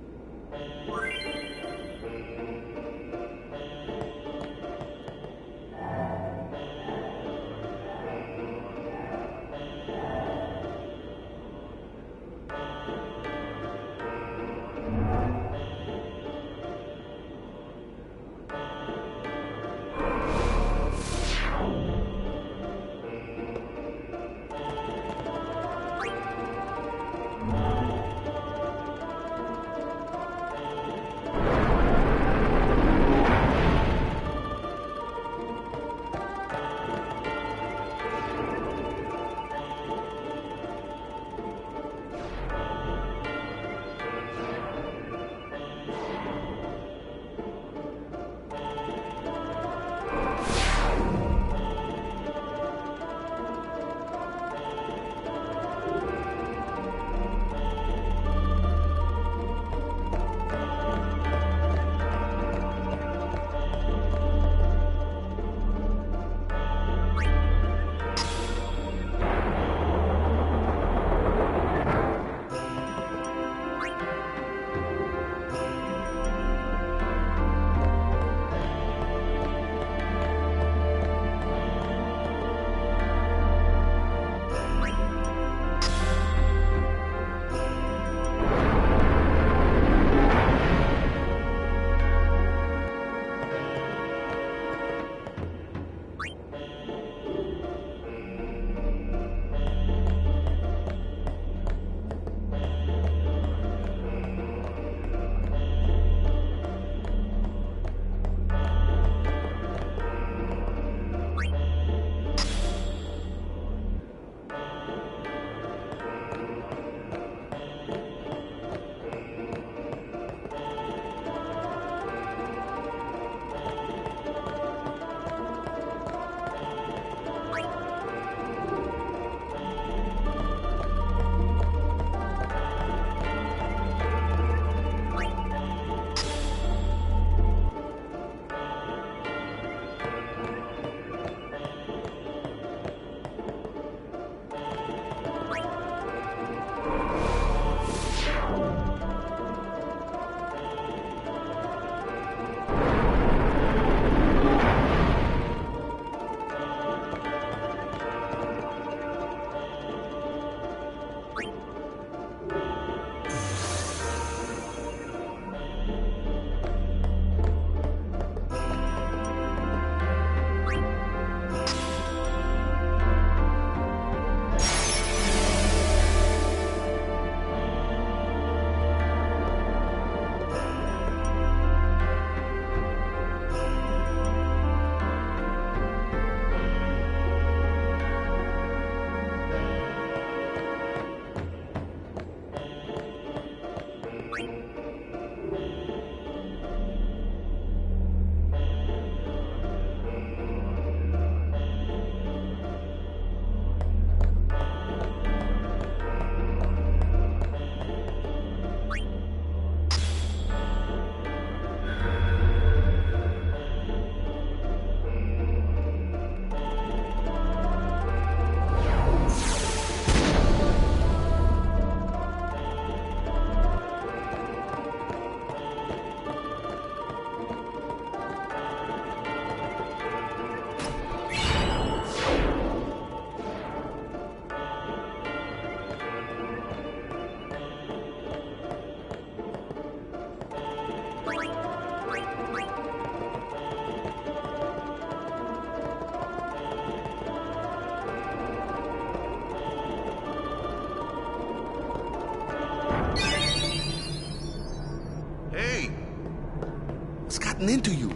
gotten into you.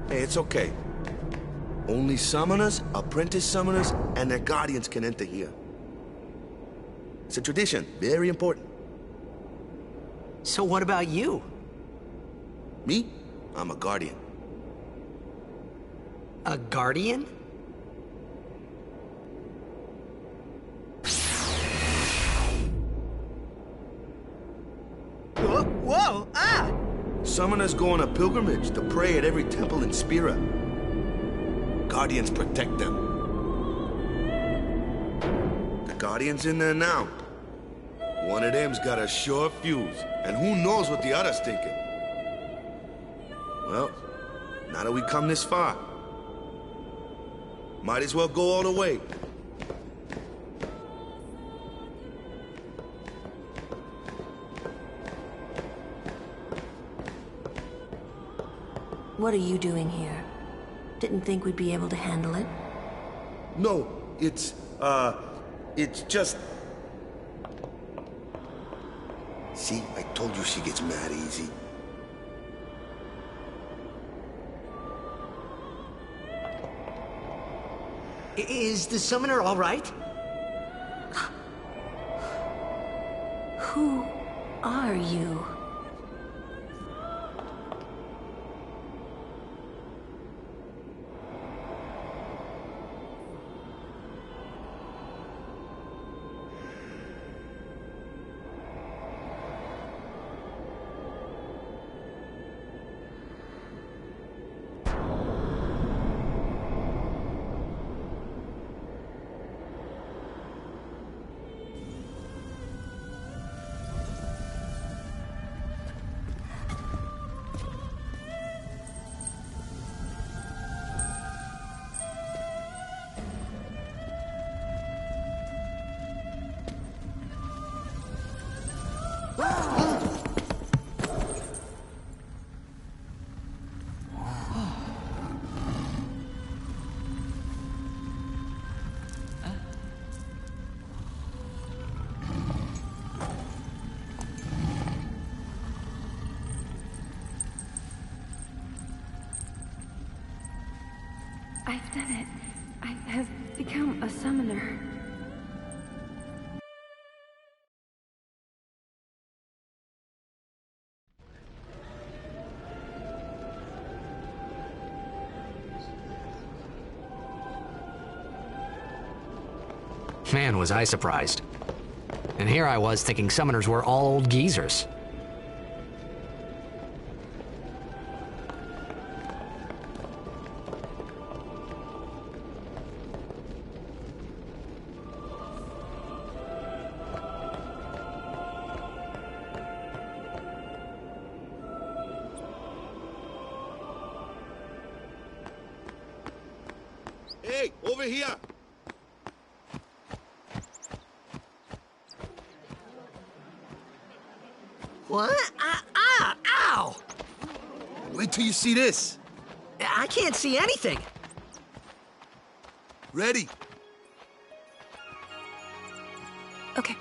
Hey, it's okay. Only summoners, apprentice summoners, and their guardians can enter here. It's a tradition, very important. So what about you? Me? I'm a guardian. A guardian? Whoa! Ah! Summoners go on a pilgrimage to pray at every temple in Spira. Guardians protect them. The Guardian's in there now. One of them's got a sure fuse, and who knows what the other's thinking. Well, now that we come this far, might as well go all the way. What are you doing here? Didn't think we'd be able to handle it? No, it's just... See, I told you she gets mad easy. Is the summoner all right? Who are you? I've done it. I have become a summoner. Man, was I surprised. And here I was thinking summoners were all old geezers. Hey, over here! What? Ow! Wait till you see this. I can't see anything. Ready? Okay.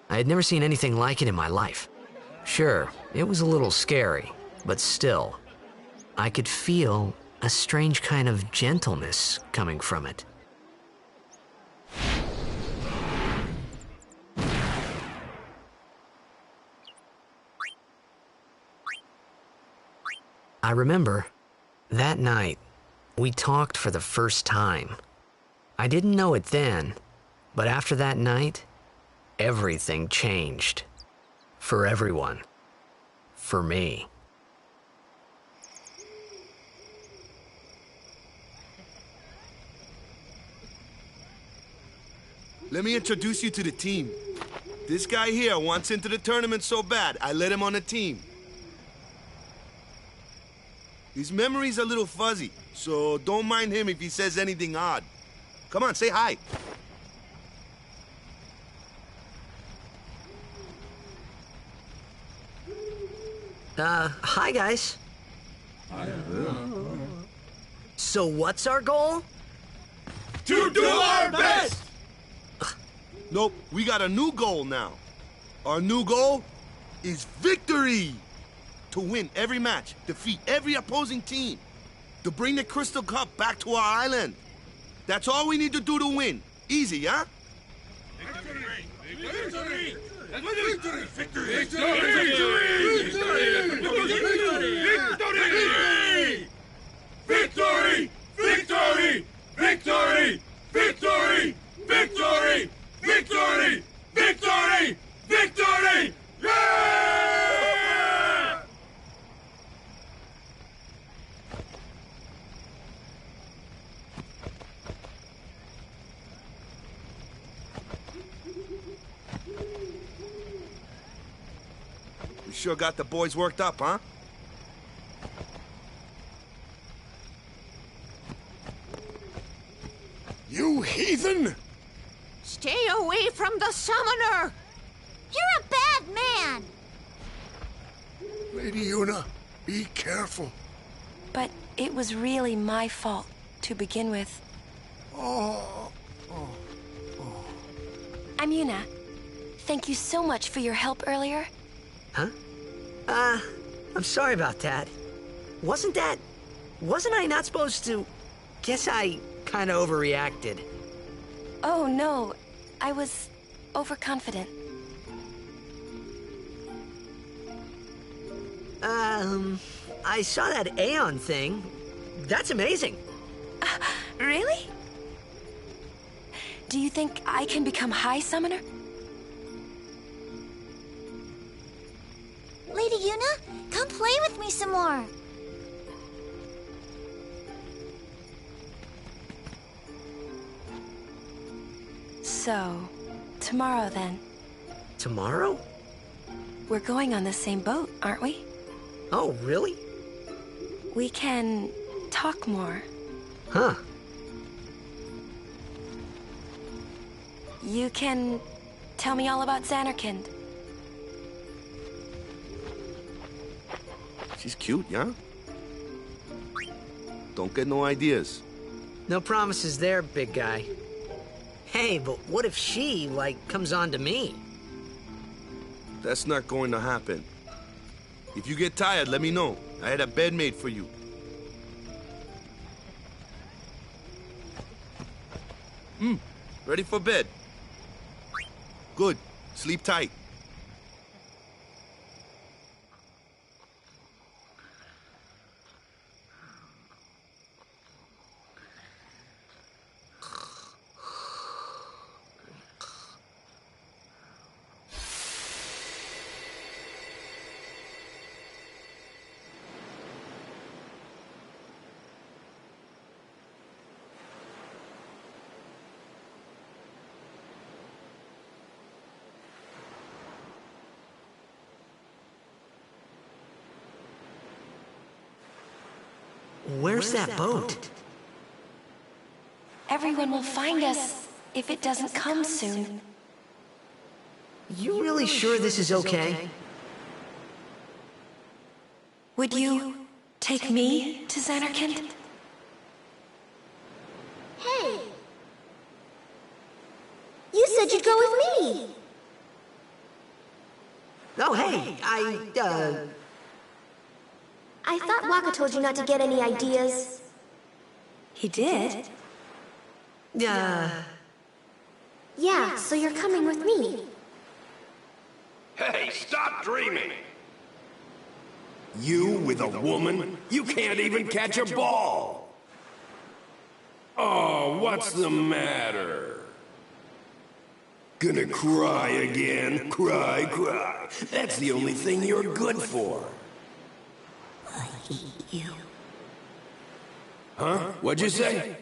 I had never seen anything like it in my life. Sure, it was a little scary, but still, I could feel a strange kind of gentleness coming from it. I remember, that night, we talked for the first time. I didn't know it then, but after that night, everything changed. For everyone. For me. Let me introduce you to the team. This guy here wants into the tournament so bad, I let him on the team. His memory's a little fuzzy, so don't mind him if he says anything odd. Come on, say hi. Hi guys. So what's our goal? To do our best! Nope, we got a new goal now. Our new goal is victory! To win every match, defeat every opposing team, to bring the Crystal Cup back to our island. That's all we need to do to win. Easy, huh? Victory! Victory! Victory! Victory! Victory! Victory! Victory! Victory! Victory! Victory! Victory! Victory! Yeah! We sure got the boys worked up, huh? You heathen! Stay away from the summoner! You're a bad man! Lady Una, be careful. But it was really my fault to begin with. I'm Una. Thank you so much for your help earlier. Huh? I'm sorry about that. Wasn't I not supposed to... Guess I kinda overreacted. Oh no, I was overconfident. I saw that Aeon thing. That's amazing. Really? Do you think I can become High Summoner? Lady Una, come play with me some more. So, tomorrow then. Tomorrow? We're going on the same boat, aren't we? Oh, really? We can talk more. Huh. You can tell me all about Xanarkand. She's cute, yeah? Don't get no ideas. No promises there, big guy. Hey, but what if she, comes on to me? That's not going to happen. If you get tired, let me know. I had a bed made for you. Ready for bed? Good. Sleep tight. Where's that boat? Everyone will find us if it doesn't come soon. You really sure this is okay? Would you take me to Xanarkand? Hey! You said you'd go with me! Oh, hey, I thought Waka told you not to get any ideas. He did? Yeah, so you're coming with me. Hey, stop dreaming! You with a woman? You can't even catch a ball! Oh, what's the matter? Gonna cry again? Cry, cry. That's the only thing you're good for. I hate you. Huh? What'd you say?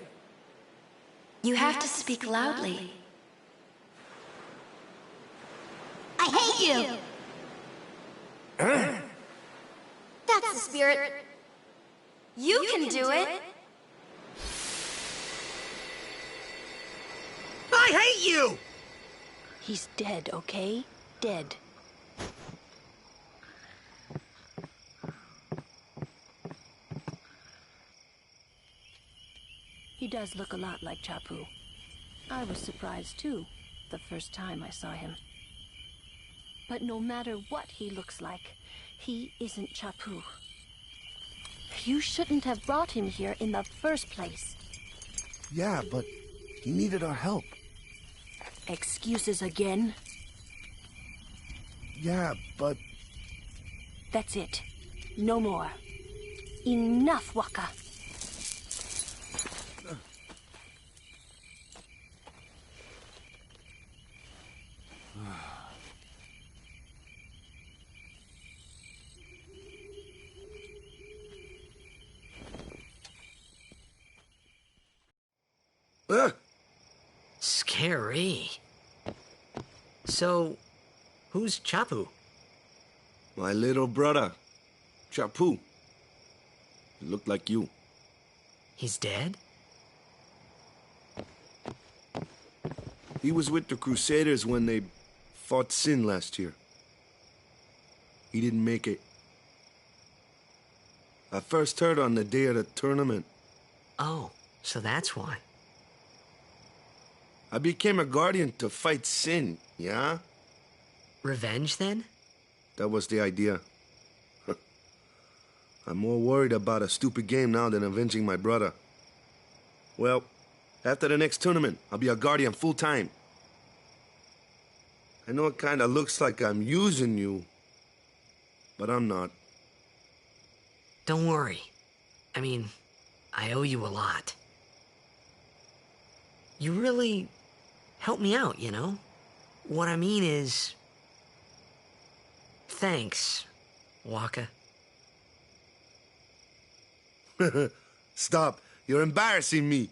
You have to speak loudly. I hate you! Huh? That's the spirit. You can do it. I hate you! He's dead, okay? Dead. He does look a lot like Chapu. I was surprised too, the first time I saw him. But no matter what he looks like, he isn't Chapu. You shouldn't have brought him here in the first place. Yeah, but he needed our help. Excuses again? Yeah, but... That's it. No more. Enough, Waka. Scary. So, who's Chapu? My little brother, Chapu. He looked like you. He's dead? He was with the Crusaders when they fought Sin last year. He didn't make it. I first heard on the day of the tournament. Oh, so that's why. I became a guardian to fight Sin, yeah? Revenge, then? That was the idea. I'm more worried about a stupid game now than avenging my brother. Well, after the next tournament, I'll be a guardian full-time. I know it kinda looks like I'm using you, but I'm not. Don't worry. I mean, I owe you a lot. You really helped me out, you know? What I mean is... Thanks, Waka. Stop. You're embarrassing me.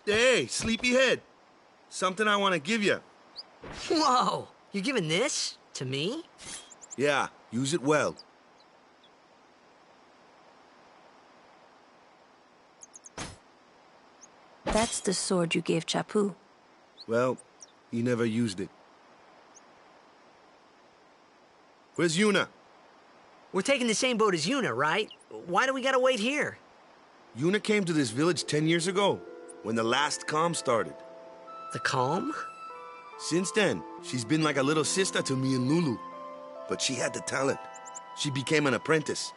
Hey, sleepyhead. Something I want to give you. Whoa! You're giving this to me? Yeah, use it well. That's the sword you gave Chapu. Well, he never used it. Where's Yuna? We're taking the same boat as Yuna, right? Why do we gotta wait here? Yuna came to this village 10 years ago, when the last calm started. The calm? Since then, she's been like a little sister to me and Lulu. But she had the talent. She became an apprentice.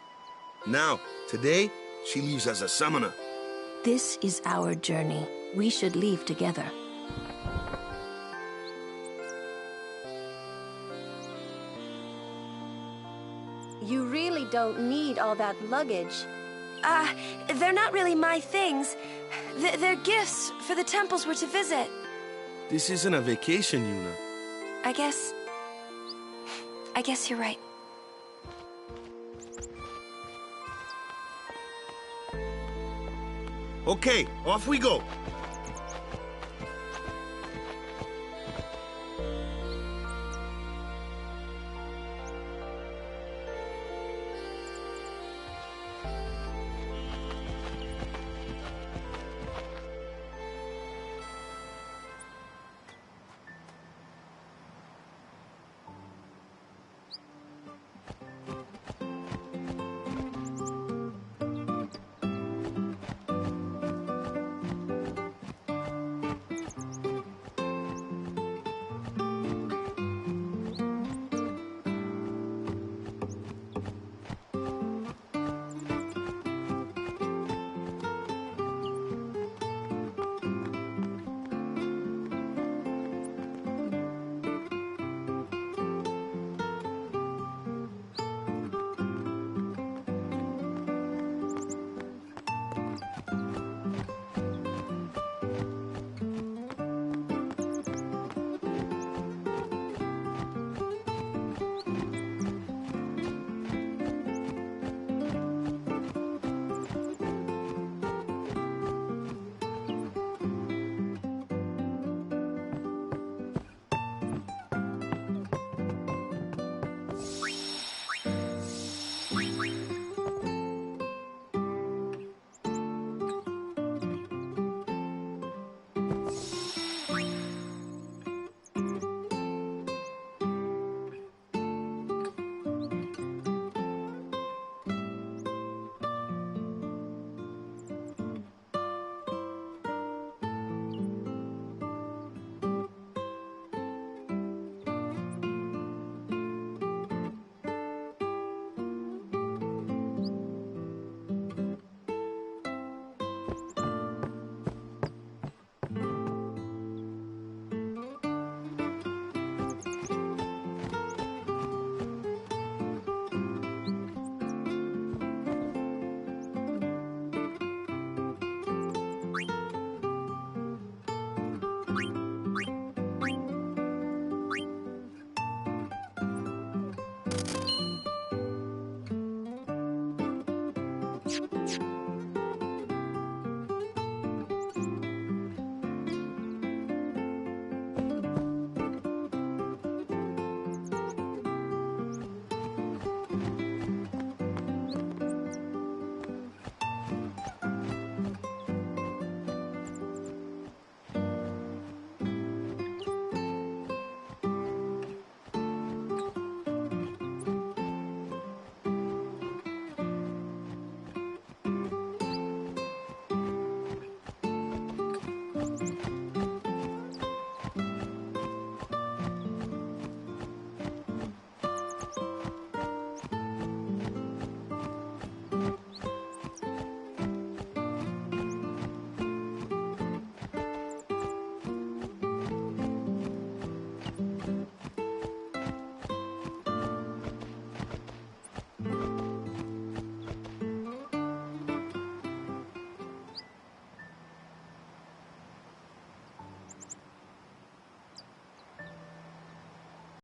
Now, today, she leaves as a summoner. This is our journey. We should leave together. You really don't need all that luggage. They're not really my things. They're gifts for the temples we're to visit. This isn't a vacation, Yuna. I guess you're right. Okay, off we go.